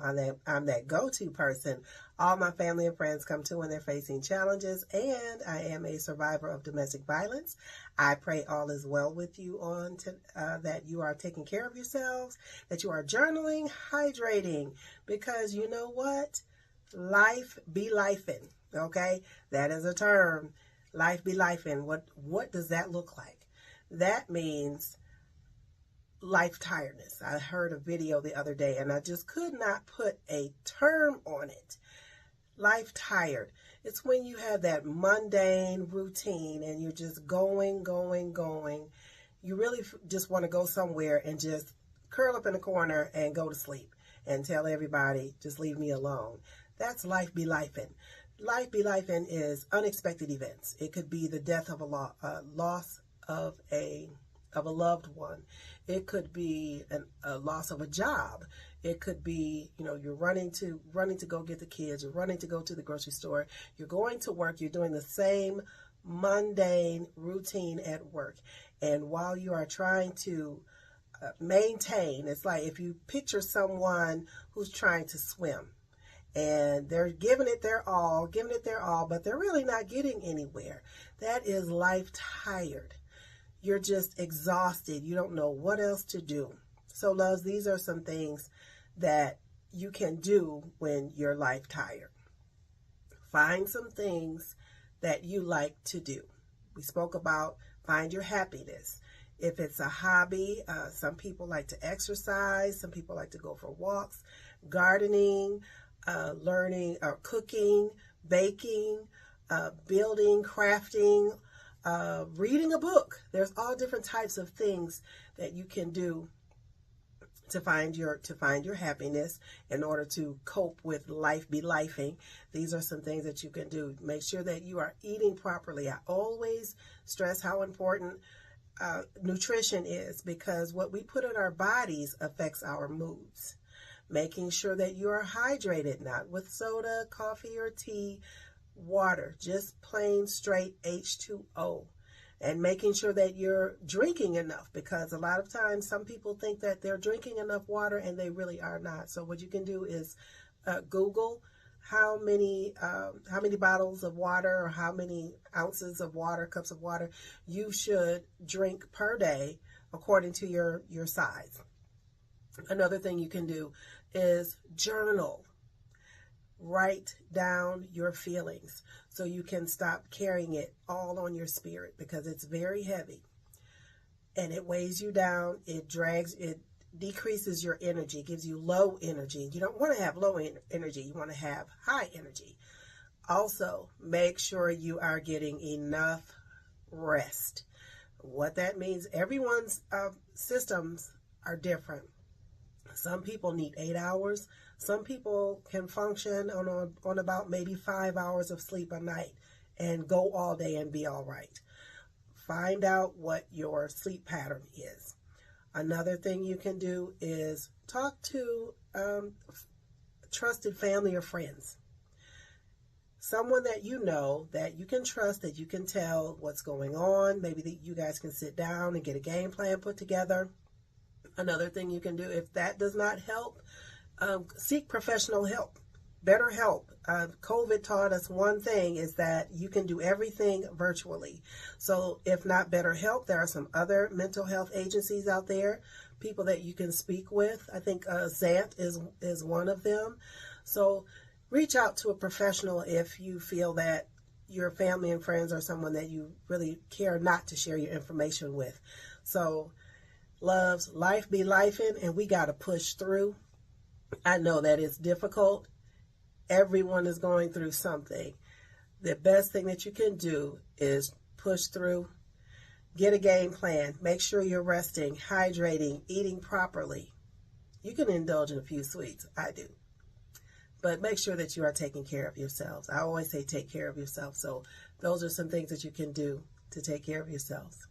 I'm that go-to person all my family and friends come to when they're facing challenges, and I am a survivor of domestic violence. I pray all is well with you that you are taking care of yourselves, that you are journaling, hydrating, because you know what? Life be lifing, okay? That is a term. Life be lifing. What does that look like? That means life tiredness. I heard a video the other day and I just could not put a term on it. Life tired. It's when you have that mundane routine and you're just going. You really just want to go somewhere and just curl up in a corner and go to sleep and tell everybody, just leave me alone. That's life be lifing. Life be lifing is unexpected events. It could be the death of a loss of a loved one. It could be a loss of a job. It could be, you're running to go get the kids. You're running to go to the grocery store. You're going to work. You're doing the same mundane routine at work. And while you are trying to maintain, it's like if you picture someone who's trying to swim. And they're giving it their all, but they're really not getting anywhere. That is life tired. You're just exhausted. You don't know what else to do. So, loves, these are some things that you can do when you're life tired. Find some things that you like to do. We spoke about find your happiness. If it's a hobby, some people like to exercise. Some people like to go for walks, gardening, learning or cooking, baking, building, crafting, reading a book. There's all different types of things that you can do to find your happiness in order to cope with life be lifing. These are some things that you can do. Make sure that you are eating properly. I always stress how important nutrition is, because what we put in our bodies affects our moods. Making sure that you are hydrated, not with soda, coffee, or tea, water, just plain straight H2O. and making sure that you're drinking enough, because a lot of times some people think that they're drinking enough water and they really are not. So what you can do is Google how many bottles of water or how many ounces of water, cups of water you should drink per day according to your size. Another thing you can do is journal. Write down your feelings so you can stop carrying it all on your spirit, because it's very heavy and it weighs you down. It decreases your energy, gives you low energy. You don't want to have low energy. You want to have high energy. Also, make sure you are getting enough rest. What that means, everyone's systems are different. Some people need 8 hours. Some people can function on about maybe 5 hours of sleep a night and go all day and be all right. Find out what your sleep pattern is. Another thing you can do is talk to trusted family or friends. Someone that you know, that you can trust, that you can tell what's going on. Maybe that you guys can sit down and get a game plan put together. Another thing you can do, if that does not help, seek professional help, better help. COVID taught us one thing, is that you can do everything virtually. So if not BetterHelp, there are some other mental health agencies out there, people that you can speak with. I think Zant is one of them. So reach out to a professional if you feel that your family and friends are someone that you really care not to share your information with. So loves, life be lifing, and we got to push through. I know that it's difficult. Everyone is going through something. The best thing that you can do is push through, get a game plan, make sure you're resting, hydrating, eating properly. You can indulge in a few sweets. I do. But make sure that you are taking care of yourselves. I always say take care of yourself. So those are some things that you can do to take care of yourselves.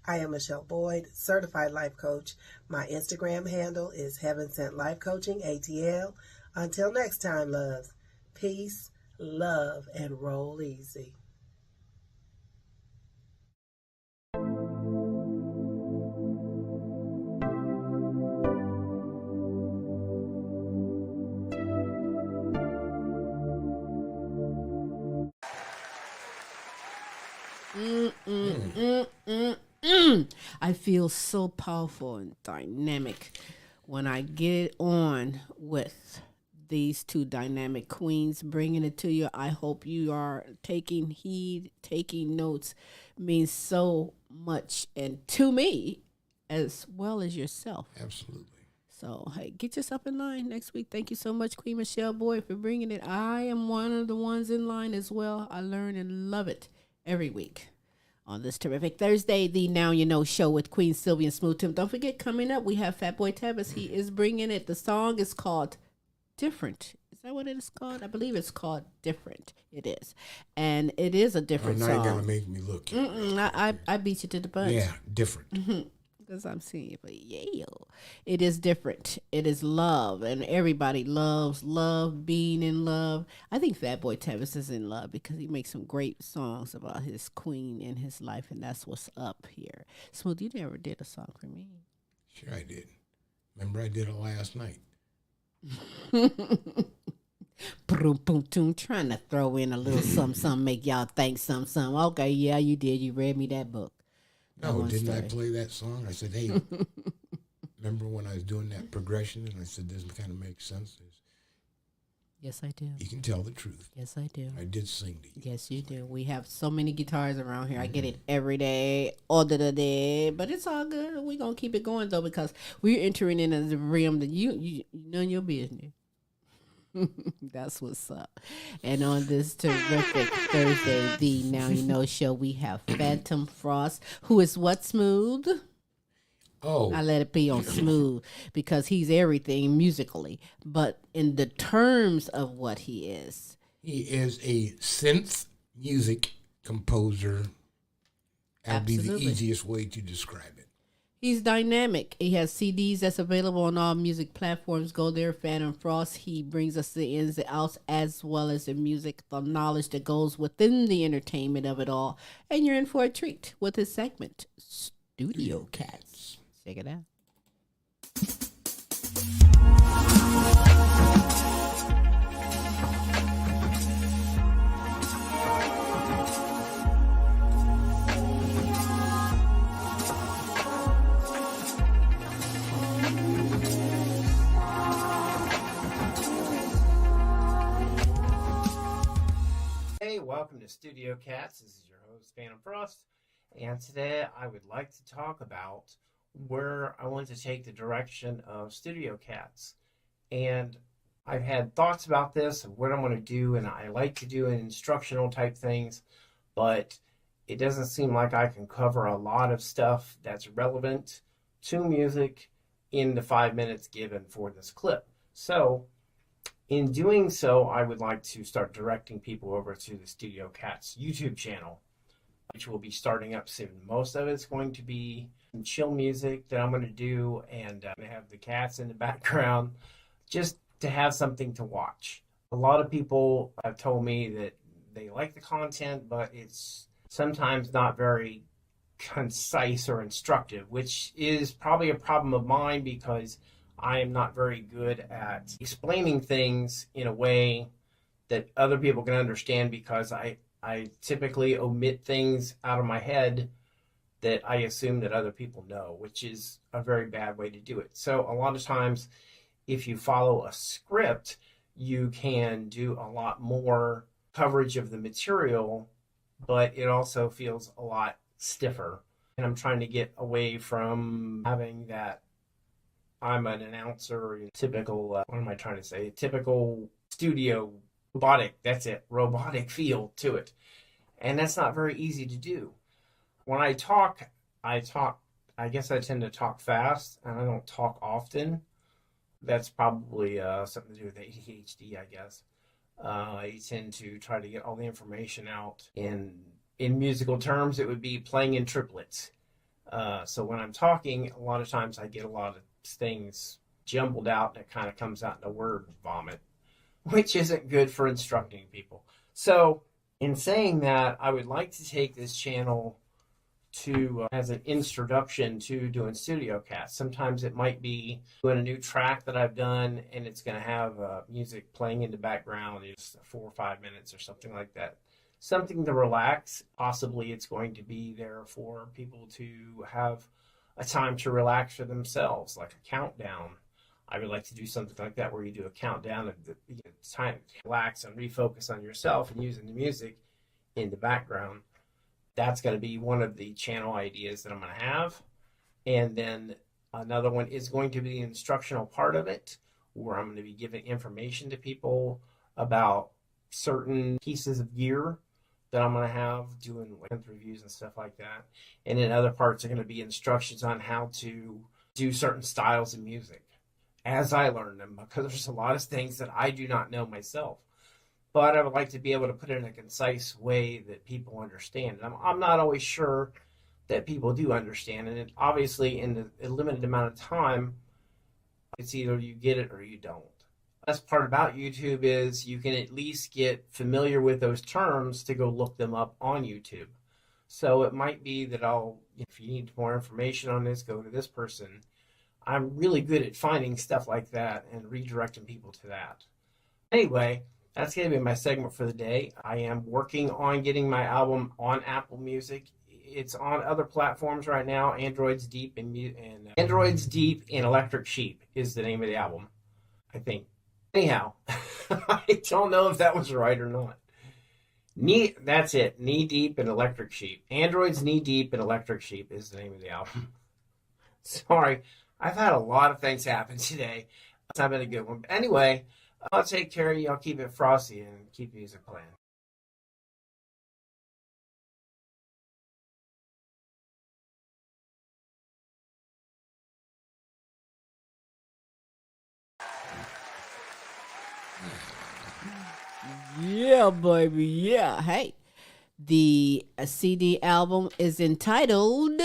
I am Michele Boyd, certified life coach. My Instagram handle is Heaven Sent Life Coaching, ATL. Until next time, loves, peace, love, and roll easy. I feel so powerful and dynamic when I get on with these two dynamic queens bringing it to you. I hope you are taking heed, taking notes. Means so much, and to me as well as yourself. Absolutely. So, hey, get yourself in line next week. Thank you so much, Queen Michele Boyd, for bringing it. I am one of the ones in line as well. I learn and love it every week. On this terrific Thursday, the Now You Know show with Queen Silvy and Smooth Tim. Don't forget, coming up, we have Fat Boy Tavis. He is bringing it. The song is called Different. Is that what it is called? I believe it's called Different. It is. And it is a different now song. Now you're going to make me look. I beat you to the punch. Yeah, different. Because I'm seeing you, but yeah, it is different. It is love, and everybody loves love, being in love. I think Fat Boy Tavis is in love because he makes some great songs about his queen in his life, and that's what's up here. Smooth, you never did a song for me. Sure I did. Remember I did it last night. Boom, boom, boom, trying to throw in a little something, make y'all think something. Okay, yeah, you did. You read me that book. No, didn't I play that song? I said, hey, remember when I was doing that progression? And I said, this kind of makes sense. Yes, I do. You can tell the truth. Yes, I do. I did sing to you. Yes, you do. We have so many guitars around here. I get it every day, all the day. But it's all good. We're going to keep it going, though, because we're entering in a realm that you none of your business. That's what's up. And on this terrific Thursday, the Now You Know show, we have Fantom Frost, who is what, Smooth? Oh. I let it be on Smooth because he's everything musically. But in the terms of what he is a synth music composer. That would be the easiest way to describe it. He's dynamic. He has CDs that's available on all music platforms. Go there, Fantom Frost. He brings us the ins and outs as well as the music, the knowledge that goes within the entertainment of it all. And you're in for a treat with his segment, Studio Cats. Check it out. Hey, welcome to Studio Cats. This is your host, Fantom Frost, and today I would like to talk about where I want to take the direction of Studio Cats. And I've had thoughts about this, of what I'm going to do, and I like to do instructional type things, but it doesn't seem like I can cover a lot of stuff that's relevant to music in the 5 minutes given for this clip. So, in doing so, I would like to start directing people over to the Studio Cats YouTube channel, which will be starting up soon. Most of it's going to be some chill music that I'm going to do, and I'm going to have the cats in the background just to have something to watch. A lot of people have told me that they like the content, but it's sometimes not very concise or instructive, which is probably a problem of mine because I am not very good at explaining things in a way that other people can understand, because I typically omit things out of my head that I assume that other people know, which is a very bad way to do it. So a lot of times, if you follow a script, you can do a lot more coverage of the material, but it also feels a lot stiffer. And I'm trying to get away from having that I'm an announcer, typical, what am I trying to say? Typical studio robotic, that's it, robotic feel to it. And that's not very easy to do. When I talk, I guess I tend to talk fast, and I don't talk often. That's probably something to do with ADHD, I guess. I tend to try to get all the information out in musical terms. It would be playing in triplets. So when I'm talking, a lot of times I get a lot of things jumbled out, and it kind of comes out in a word vomit, which isn't good for instructing people. So in saying that, I would like to take this channel to as an introduction to doing Studio Cats. Sometimes it might be doing a new track that I've done, and it's going to have music playing in the background. It's 4 or 5 minutes or something like that. Something to relax. Possibly it's going to be there for people to have a time to relax for themselves, like a countdown. I would like to do something like that, where you do a countdown of the time to relax and refocus on yourself and using the music in the background. That's going to be one of the channel ideas that I'm going to have. And then another one is going to be the instructional part of it, where I'm going to be giving information to people about certain pieces of gear that I'm going to have, doing length reviews and stuff like that. And then other parts are going to be instructions on how to do certain styles of music as I learn them, because there's a lot of things that I do not know myself. But I would like to be able to put it in a concise way that people understand. I'm not always sure that people do understand. And obviously, in the limited amount of time, it's either you get it or you don't. The best part about YouTube is you can at least get familiar with those terms to go look them up on YouTube. So it might be that if you need more information on this, go to this person. I'm really good at finding stuff like that and redirecting people to that. Anyway, that's going to be my segment for the day. I am working on getting my album on Apple Music. It's on other platforms right now. Android's Deep and Electric Sheep is the name of the album, I think. Anyhow, I don't know if that was right or not. That's it. Knee Deep and Electric Sheep. Android's Knee Deep and Electric Sheep is the name of the album. Sorry, I've had a lot of things happen today. It's not been a good one. But anyway, I'll take care of you. I'll keep it frosty and keep music playing. Yeah, baby. Yeah. Hey, the CD album is entitled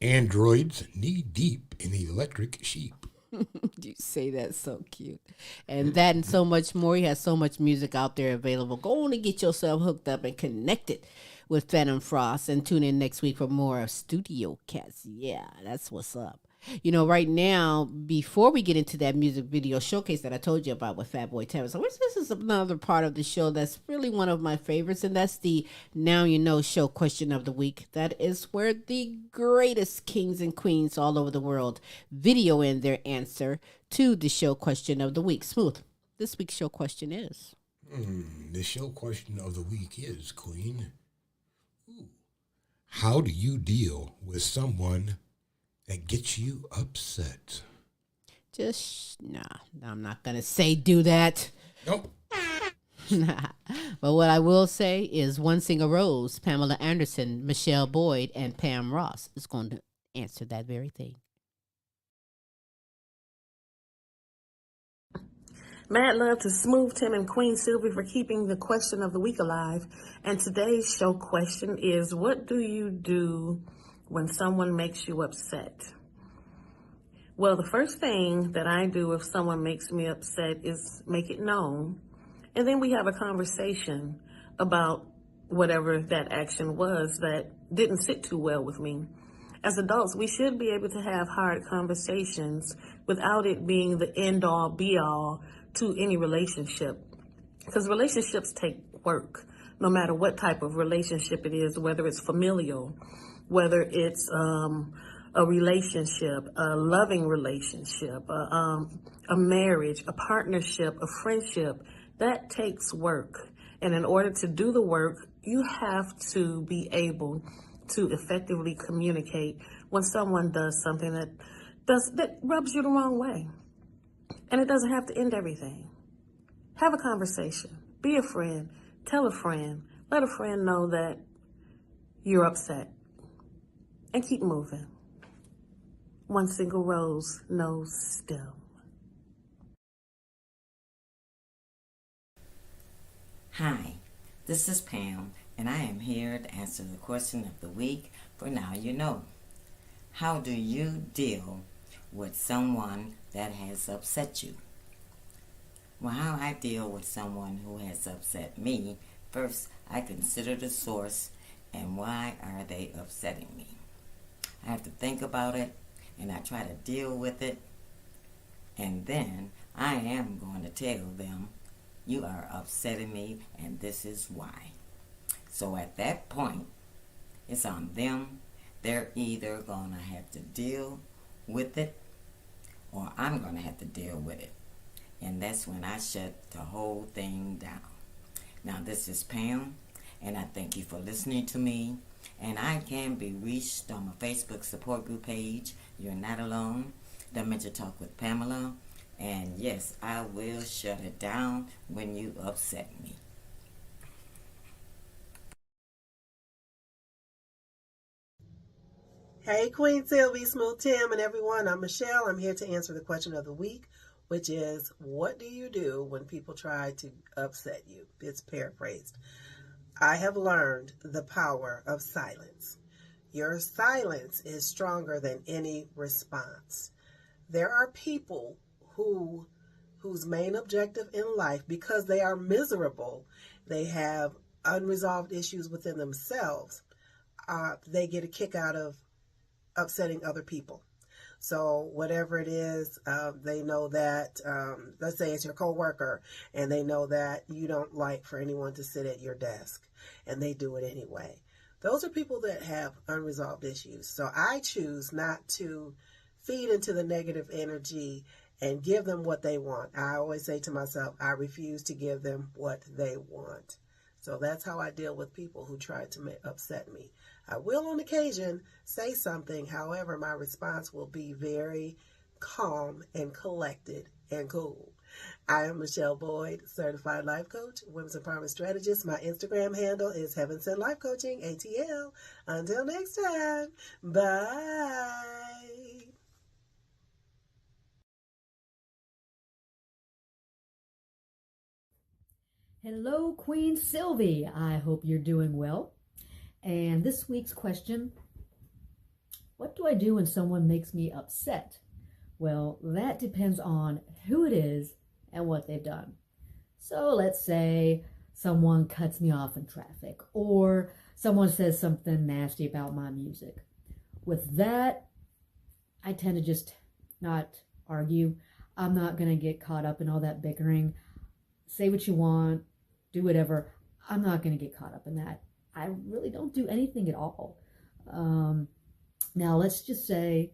Androids knee deep in electric sheep. You say that so cute. And that and so much more. He has so much music out there available. Go on and get yourself hooked up and connected with Phantom Frost and tune in next week for more of Studio Cats. Yeah, that's what's up. You know, right now, before we get into that music video showcase that I told you about with Fatboy Terrence, this is another part of the show that's really one of my favorites, and that's the Now You Know show question of the week. That is where the greatest kings and queens all over the world video in their answer to the show question of the week. Smooth, this week's show question is? The show question of the week is, Queen, how do you deal with someone that gets you upset? I'm not going to say do that. Nope. But what I will say is One Single Rose, Pamela Anderson, Michele Boyd, and Pam Ross is going to answer that very thing. Mad love to Smooth Tim and Queen Silvy for keeping the question of the week alive. And today's show question is, what do you do when someone makes you upset? Well, the first thing that I do if someone makes me upset is make it known. And then we have a conversation about whatever that action was that didn't sit too well with me. As adults, we should be able to have hard conversations without it being the end-all, be-all to any relationship. Because relationships take work, no matter what type of relationship it is, whether it's familial, whether it's a relationship, a loving relationship, a marriage, a partnership, a friendship. That takes work. And in order to do the work, you have to be able to effectively communicate when someone does something that rubs you the wrong way. And it doesn't have to end everything. Have a conversation. Be a friend. Tell a friend. Let a friend know that you're upset. And keep moving. One single rose, no stem. Hi, this is Pam, and I am here to answer the question of the week for Now You Know. How do you deal with someone that has upset you? Well, how I deal with someone who has upset me, first I consider the source and why are they upsetting me. I have to think about it, and I try to deal with it, and then I am going to tell them, you are upsetting me, and this is why. So at that point, it's on them. They're either going to have to deal with it, or I'm going to have to deal with it. And that's when I shut the whole thing down. Now, this is Pam, and I thank you for listening to me. And I can be reached on my Facebook support group page, You're Not Alone, Dementia Talk with Pamela. And yes, I will shut it down when you upset me. Hey, Queen Silvy, Smooth Tim, and everyone. I'm Michelle. I'm here to answer the question of the week, which is, what do you do when people try to upset you? It's paraphrased. I have learned the power of silence. Your silence is stronger than any response. There are people whose main objective in life, because they are miserable, they have unresolved issues within themselves, they get a kick out of upsetting other people. So whatever it is, they know that, let's say it's your coworker, and they know that you don't like for anyone to sit at your desk, and they do it anyway. Those are people that have unresolved issues. So I choose not to feed into the negative energy and give them what they want. I always say to myself, I refuse to give them what they want. So that's how I deal with people who try to upset me. I will on occasion say something, however, my response will be very calm and collected and cool. I am Michele Boyd, Certified Life Coach, Women's Empowerment Strategist. My Instagram handle is Heaven Sent Life Coaching, ATL. Until next time, bye. Hello, Queen Silvy. I hope you're doing well. And this week's question, What do I do when someone makes me upset? Well, that depends on who it is and what they've done. So let's say someone cuts me off in traffic, or someone says something nasty about my music. With that, I tend to just not argue. I'm not going to get caught up in all that bickering. Say what you want, do whatever. I'm not going to get caught up in that. I really don't do anything at all. Now, let's just say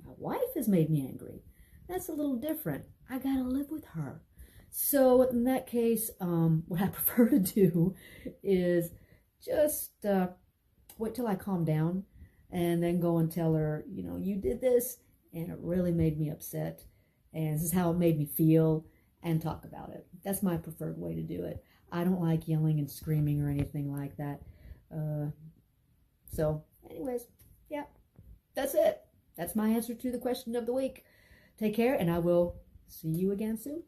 my wife has made me angry. That's a little different. I got to live with her. So in that case, what I prefer to do is just wait till I calm down and then go and tell her, you did this and it really made me upset. And this is how it made me feel, and talk about it. That's my preferred way to do it. I don't like yelling and screaming or anything like that. So anyways, yeah, that's it. That's my answer to the question of the week. Take care, and I will see you again soon.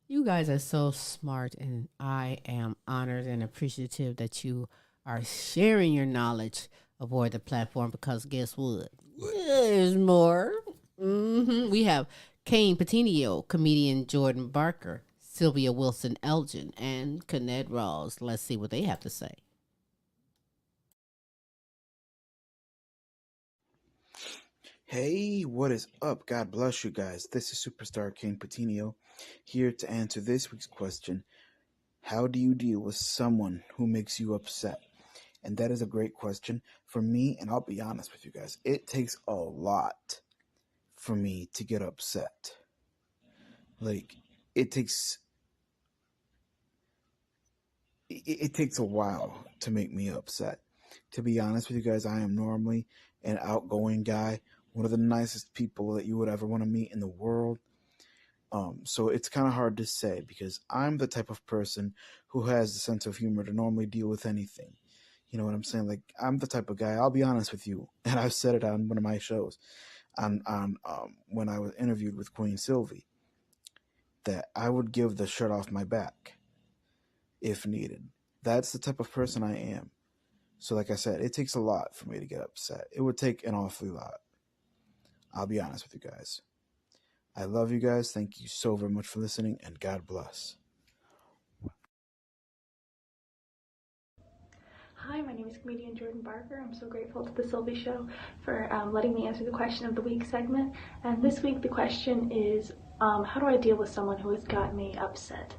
You guys are so smart, and I am honored and appreciative that you are sharing your knowledge aboard the platform, because guess what? There's more. We have Kayne, Petiniot, comedian Jordan Barker, Sylvia Wilson Elgin, and Kennette Rawls. Let's see what they have to say. Hey, what is up? God bless you guys. This is Superstar Kayne Petiniot here to answer this week's question. How do you deal with someone who makes you upset? And that is a great question for me, and I'll be honest with you guys. It takes a lot for me to get upset. Like, it takes a while to make me upset. To be honest with you guys, I am normally an outgoing guy, one of the nicest people that you would ever want to meet in the world. So it's kind of hard to say, because I'm the type of person who has the sense of humor to normally deal with anything. You know what I'm saying? Like, I'm the type of guy, I'll be honest with you, and I've said it on one of my shows, on when I was interviewed with Queen Silvy, that I would give the shirt off my back if needed. That's the type of person I am. So like I said, it takes a lot for me to get upset. It would take an awfully lot. I'll be honest with you guys. I love you guys. Thank you so very much for listening, and God bless. Hi, my name is comedian Jordan Barker. I'm so grateful to the Silvy Show for letting me answer the question of the week segment. And this week the question is, how do I deal with someone who has gotten me upset?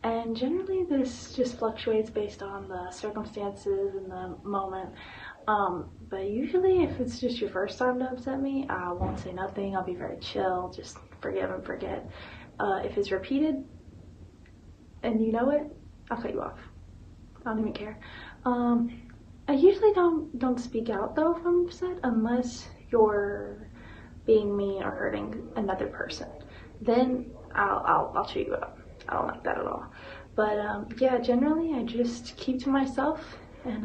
And generally this just fluctuates based on the circumstances and the moment. But usually if it's just your first time to upset me, I won't say nothing. I'll be very chill, just forgive and forget. If it's repeated and you know it, I'll cut you off. I don't even care. I usually don't speak out though if I'm upset, unless you're being mean or hurting another person. Then I'll chew you out. I don't like that at all. But yeah, generally I just keep to myself and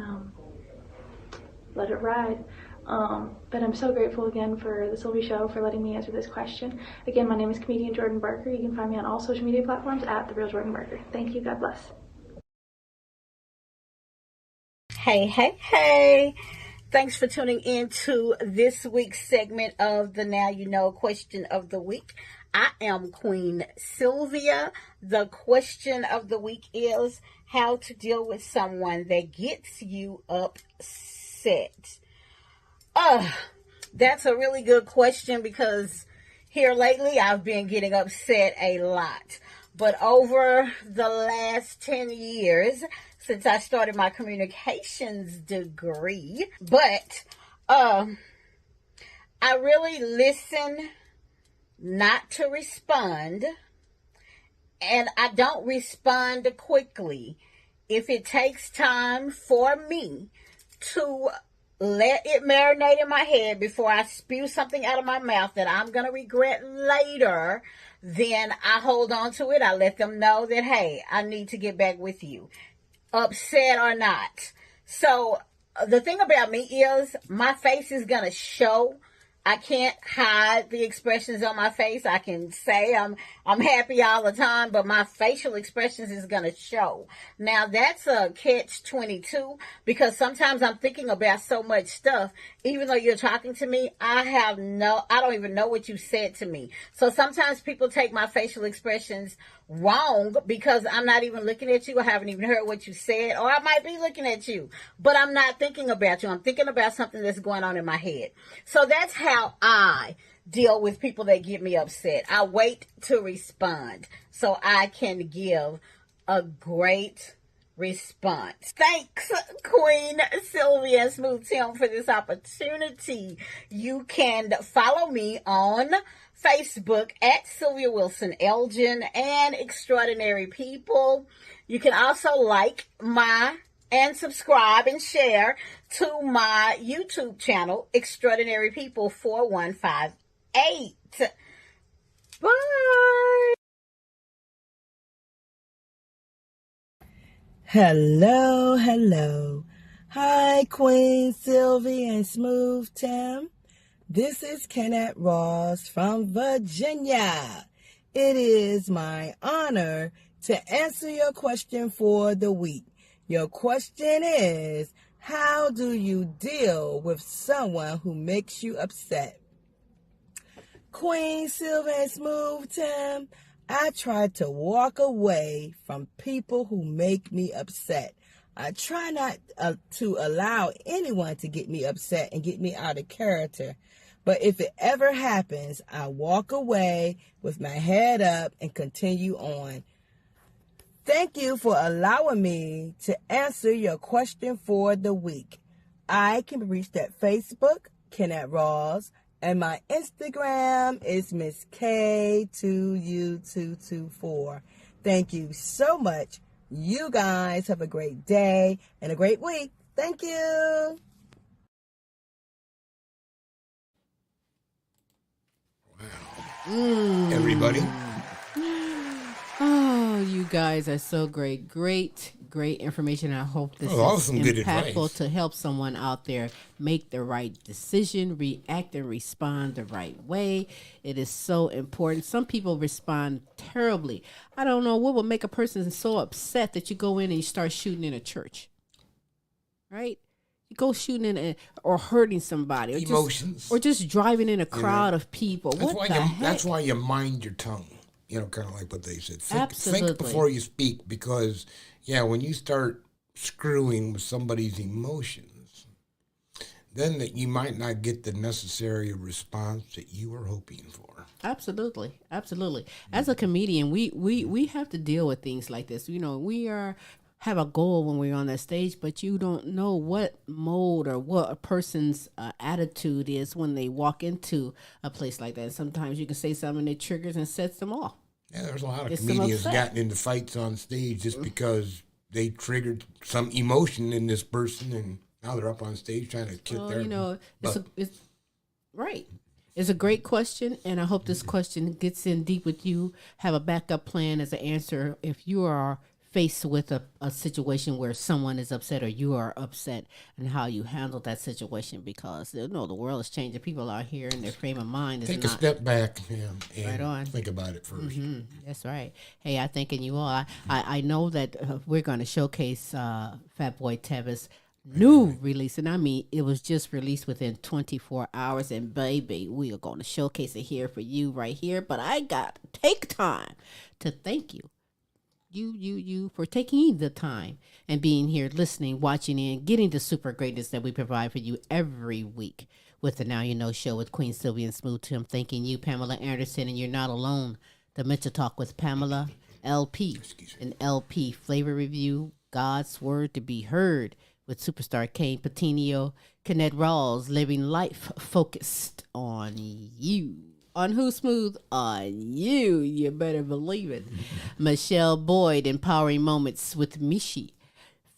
let it ride. But I'm so grateful again for the Silvy Show for letting me answer this question. Again, my name is comedian Jordan Barker. You can find me on all social media platforms at The Real Jordan Barker. Thank you. God bless. Hey. Thanks for tuning in to this week's segment of the Now You Know question of the week. I am Queen Sylvia. The question of the week is how to deal with someone that gets you upset. That's a really good question, because here lately I've been getting upset a lot. But over the last 10 years, since I started my communications degree, I really listen, not to respond, and I don't respond quickly. If it takes time for me to let it marinate in my head before I spew something out of my mouth that I'm going to regret later, then I hold on to it. I let them know that, hey, I need to get back with you, upset or not. So the thing about me is my face is going to show I can't hide the expressions on my face. I can say I'm happy all the time, but my facial expressions is gonna show. Now that's a catch-22 because sometimes I'm thinking about so much stuff. Even though you're talking to me, I don't even know what you said to me. So sometimes people take my facial expressions wrong because I'm not even looking at you. I haven't even heard what you said, or I might be looking at you, but I'm not thinking about you. I'm thinking about something that's going on in my head. So that's how I deal with people that get me upset. I wait to respond so I can give a great response. Thanks, Queen Silvy and Smooth Tim, for this opportunity. You can follow me on Facebook at Sylvia Wilson Elgin and Extraordinary People. You can also like and subscribe and share to my YouTube channel, Extraordinary People 4158. Bye. Hello. Hi, Queen Silvy and Smooth Tim. This is Kennette Rawls from Virginia. It is my honor to answer your question for the week. Your question is, how do you deal with someone who makes you upset? Queen Silvy and Smooth Tim, I try to walk away from people who make me upset. I try not to allow anyone to get me upset and get me out of character. But if it ever happens, I walk away with my head up and continue on. Thank you for allowing me to answer your question for the week. I can be reached at Facebook, Kennette Rawls, and my Instagram is Miss K2U224. Thank you so much. You guys have a great day and a great week. Thank you. Everybody. Oh, you guys are so great. Great information. I hope this is some good impactful advice. to help someone out there make the right decision, react and respond the right way. It is so important. Some people respond terribly. I don't know what will make a person so upset that you go in and you start shooting in a church. Right? You go shooting in or hurting somebody. Or Emotions. Just driving in a crowd of people. That's why you mind your tongue. Kind of like what they said. Absolutely. Think before you speak, because, when you start screwing with somebody's emotions, then you might not get the necessary response that you were hoping for. Absolutely. As a comedian, we have to deal with things like this. We have a goal when we're on that stage, but you don't know what mode or what a person's attitude is when they walk into a place like that. Sometimes you can say something that triggers and sets them off. Yeah, there's a lot of comedians gotten into fights on stage just because they triggered some emotion in this person, and now they're up on stage trying to kick their butt. It's a great question, and I hope this question gets in deep with you. Have a backup plan as an answer if you are faced with a situation where someone is upset or you are upset, and how you handle that situation, because the world is changing. People out here in their frame of mind is Take a step back and right on. Think about it first. Mm-hmm. That's right. Hey, I thanking you all. I know that we're going to showcase Fatboy Teva's new release, and I mean it was just released within 24 hours, and baby, we are going to showcase it here for you right here. But I got to take time to thank you. You for taking the time and being here, listening, watching, and getting the super greatness that we provide for you every week with the Now You Know show with Queen Silvy and Smooth Tim. Thanking you, Pamela Anderson, and you're not alone. Dementia Talk with Pamela, LP, an LP Flavor review, God's Word to be Heard with superstar Kayne, Petiniot, Kennette Rawls, living life focused on you. On who, Smooth? On you. You better believe it. Michele Boyd, Empowering Moments with Michi,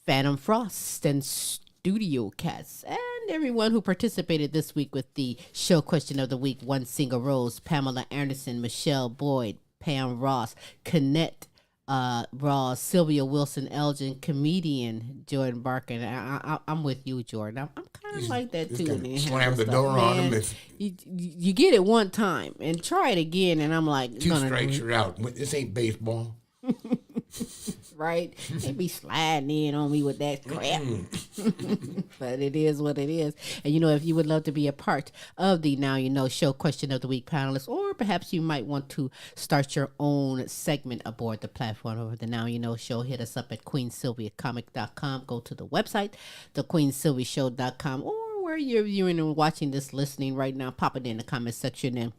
Fantom Frost, and Studio Cats, and everyone who participated this week with the show question of the week. One Single Rose, Pamela Anderson, Michele Boyd, Pam Ross, Kennette, Rawls, Sylvia Wilson, Elgin, comedian Jordan Barker. And I'm with you, Jordan. I'm kind of like that too. And slam the door on him. If you get it one time and try it again, and I'm like, two strikes you're out. This ain't baseball. Right? They be sliding in on me with that crap. But it is what it is. And if you would love to be a part of the Now You Know Show Question of the Week panelists, or perhaps you might want to start your own segment aboard the platform over the Now You Know Show, hit us up at QueenSylviaComic.com. Go to the website, theQueenSylviaShow.com, or where you're viewing and watching this, listening right now, pop it in the comment section, and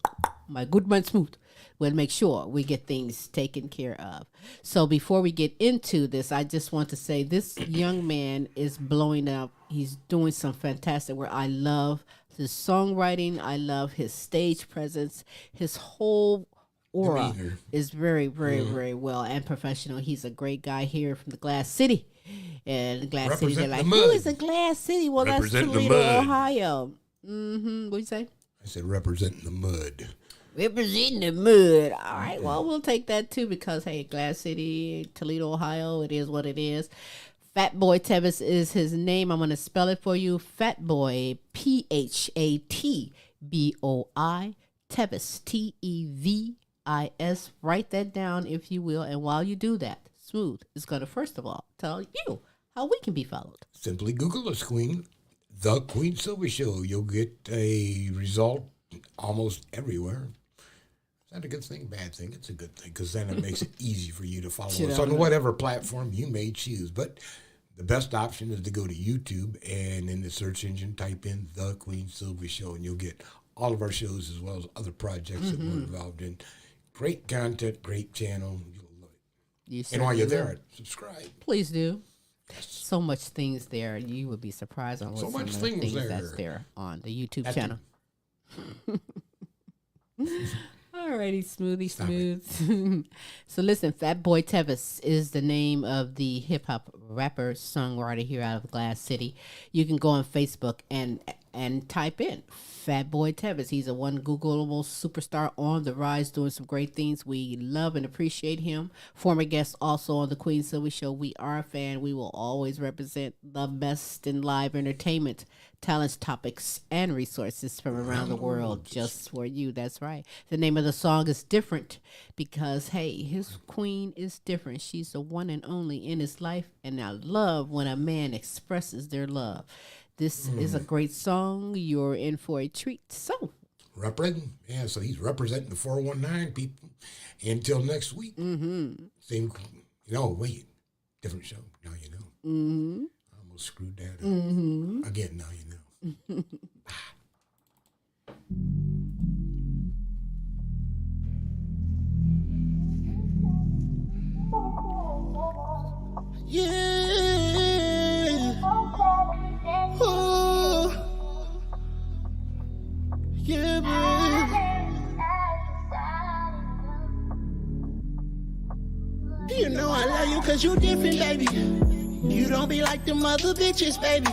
my good man Smooth will make sure we get things taken care of. So before we get into this, I just want to say this young man is blowing up. He's doing some fantastic work. I love his songwriting. I love his stage presence. His whole aura is very, very, very well and professional. He's a great guy here from the Glass City. And Glass City, they're like, who is the Glass City? Well, that's Toledo, Ohio. What'd you say? I said representing the mud. Representing the mud. All right, well, we'll take that too because, hey, Glass City, Toledo, Ohio, it is what it is. Fat Boy Tevis is his name. I'm going to spell it for you. Fat Boy, Phatboi, Tevis, Tevis. Write that down if you will. And while you do that, Smooth is going to, first of all, tell you how we can be followed. Simply Google us, Queen. The Queen Silvy Show. You'll get a result almost everywhere. Is that a good thing? Bad thing? It's a good thing because then it makes it easy for you to follow us on whatever platform you may choose. But the best option is to go to YouTube and in the search engine type in The Queen Silvy Show, and you'll get all of our shows as well as other projects that we're involved in. Great content, great channel. You'll love it. And while you're there, subscribe. Please do. So much things there. You would be surprised on what some of the things that's there on the YouTube channel. Alrighty, smooth. So listen, Fat Boy Tevis is the name of the hip hop rapper songwriter here out of Glass City. You can go on Facebook and type in Fat Boy Tevis. He's a one Googleable superstar on the rise, doing some great things. We love and appreciate him. Former guest also on the Queen Silvy Show. We are a fan. We will always represent the best in live entertainment, talents, topics, and resources from around the world just for you. That's right. The name of the song is different because, hey, his queen is different. She's the one and only in his life, and I love when a man expresses their love. This is a great song. You're in for a treat. So, representing, so he's representing the 419 people. Until next week. Same, wait, different show. Now you know. I almost screwed that up. Again, now you know. You know I love you cause you different, baby. You don't be like them other bitches, baby.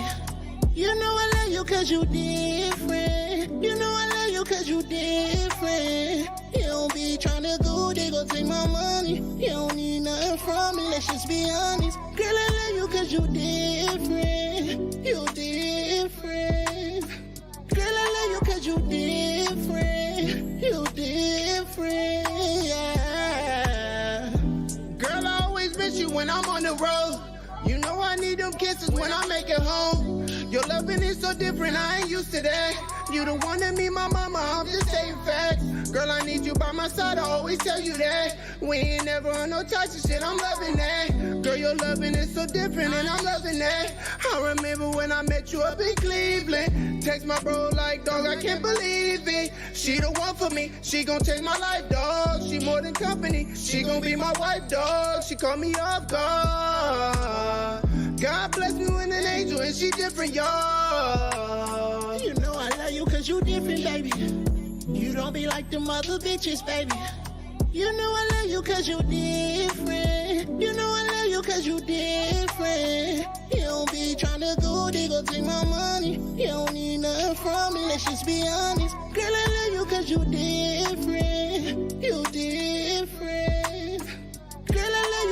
You know I love you cause you different. You know I love you cause you different. You don't be trying to go, they gon' take my money. You don't need nothing from me, let's just be honest. Girl, I love you cause you different. You different. Girl, I love you cause you different. You different, yeah. Girl, I always miss you when I'm on the road. You know I need them kisses when I make it home. Your loving is so different, I ain't used to that. You the one that me, my mama, I'm just saying facts. Girl, I need you by my side, I always tell you that. We ain't never on no types of shit, I'm loving that. Girl, your loving is so different and I'm loving that. I remember when I met you up in Cleveland. Text my bro like, dog, I can't believe it. She the one for me, she gon' change my life, dog. She more than company, she gon' be my wife, dog. She caught me off guard. God bless me with an angel and she different, y'all. You know I love you cause you different, baby. You don't be like them other bitches, baby. You know I love you cause you different. You know I love you cause you different. You don't be trying to go, they gon' take my money. You don't need nothing from me, let's just be honest. Girl, I love you cause you different. You different. Girl, I love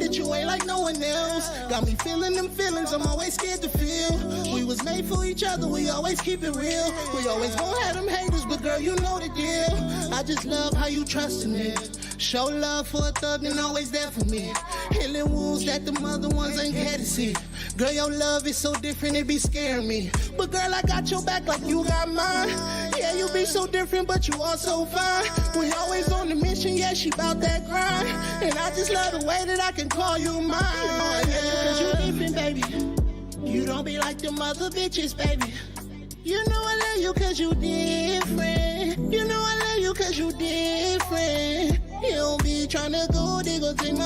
that you ain't like no one else. Got me feeling them feelings I'm always scared to feel. We was made for each other, we always keep it real. We always gon' have them haters, but girl, you know the deal. I just love how you trustin' it. Show love for a thug and always there for me. Healing wounds that the other ones ain't care to see. Girl, your love is so different, it be scaring me. But girl, I got your back like you got mine. Yeah, you be so different, but you are so fine. We always on the mission, yeah, she bout that grind. And I just love the way that I can call you mine. Yeah, cause you different, baby. You don't be like them other bitches, baby. You know I love you cause you different. You know I love you cause you different. You don't be tryna go diggles in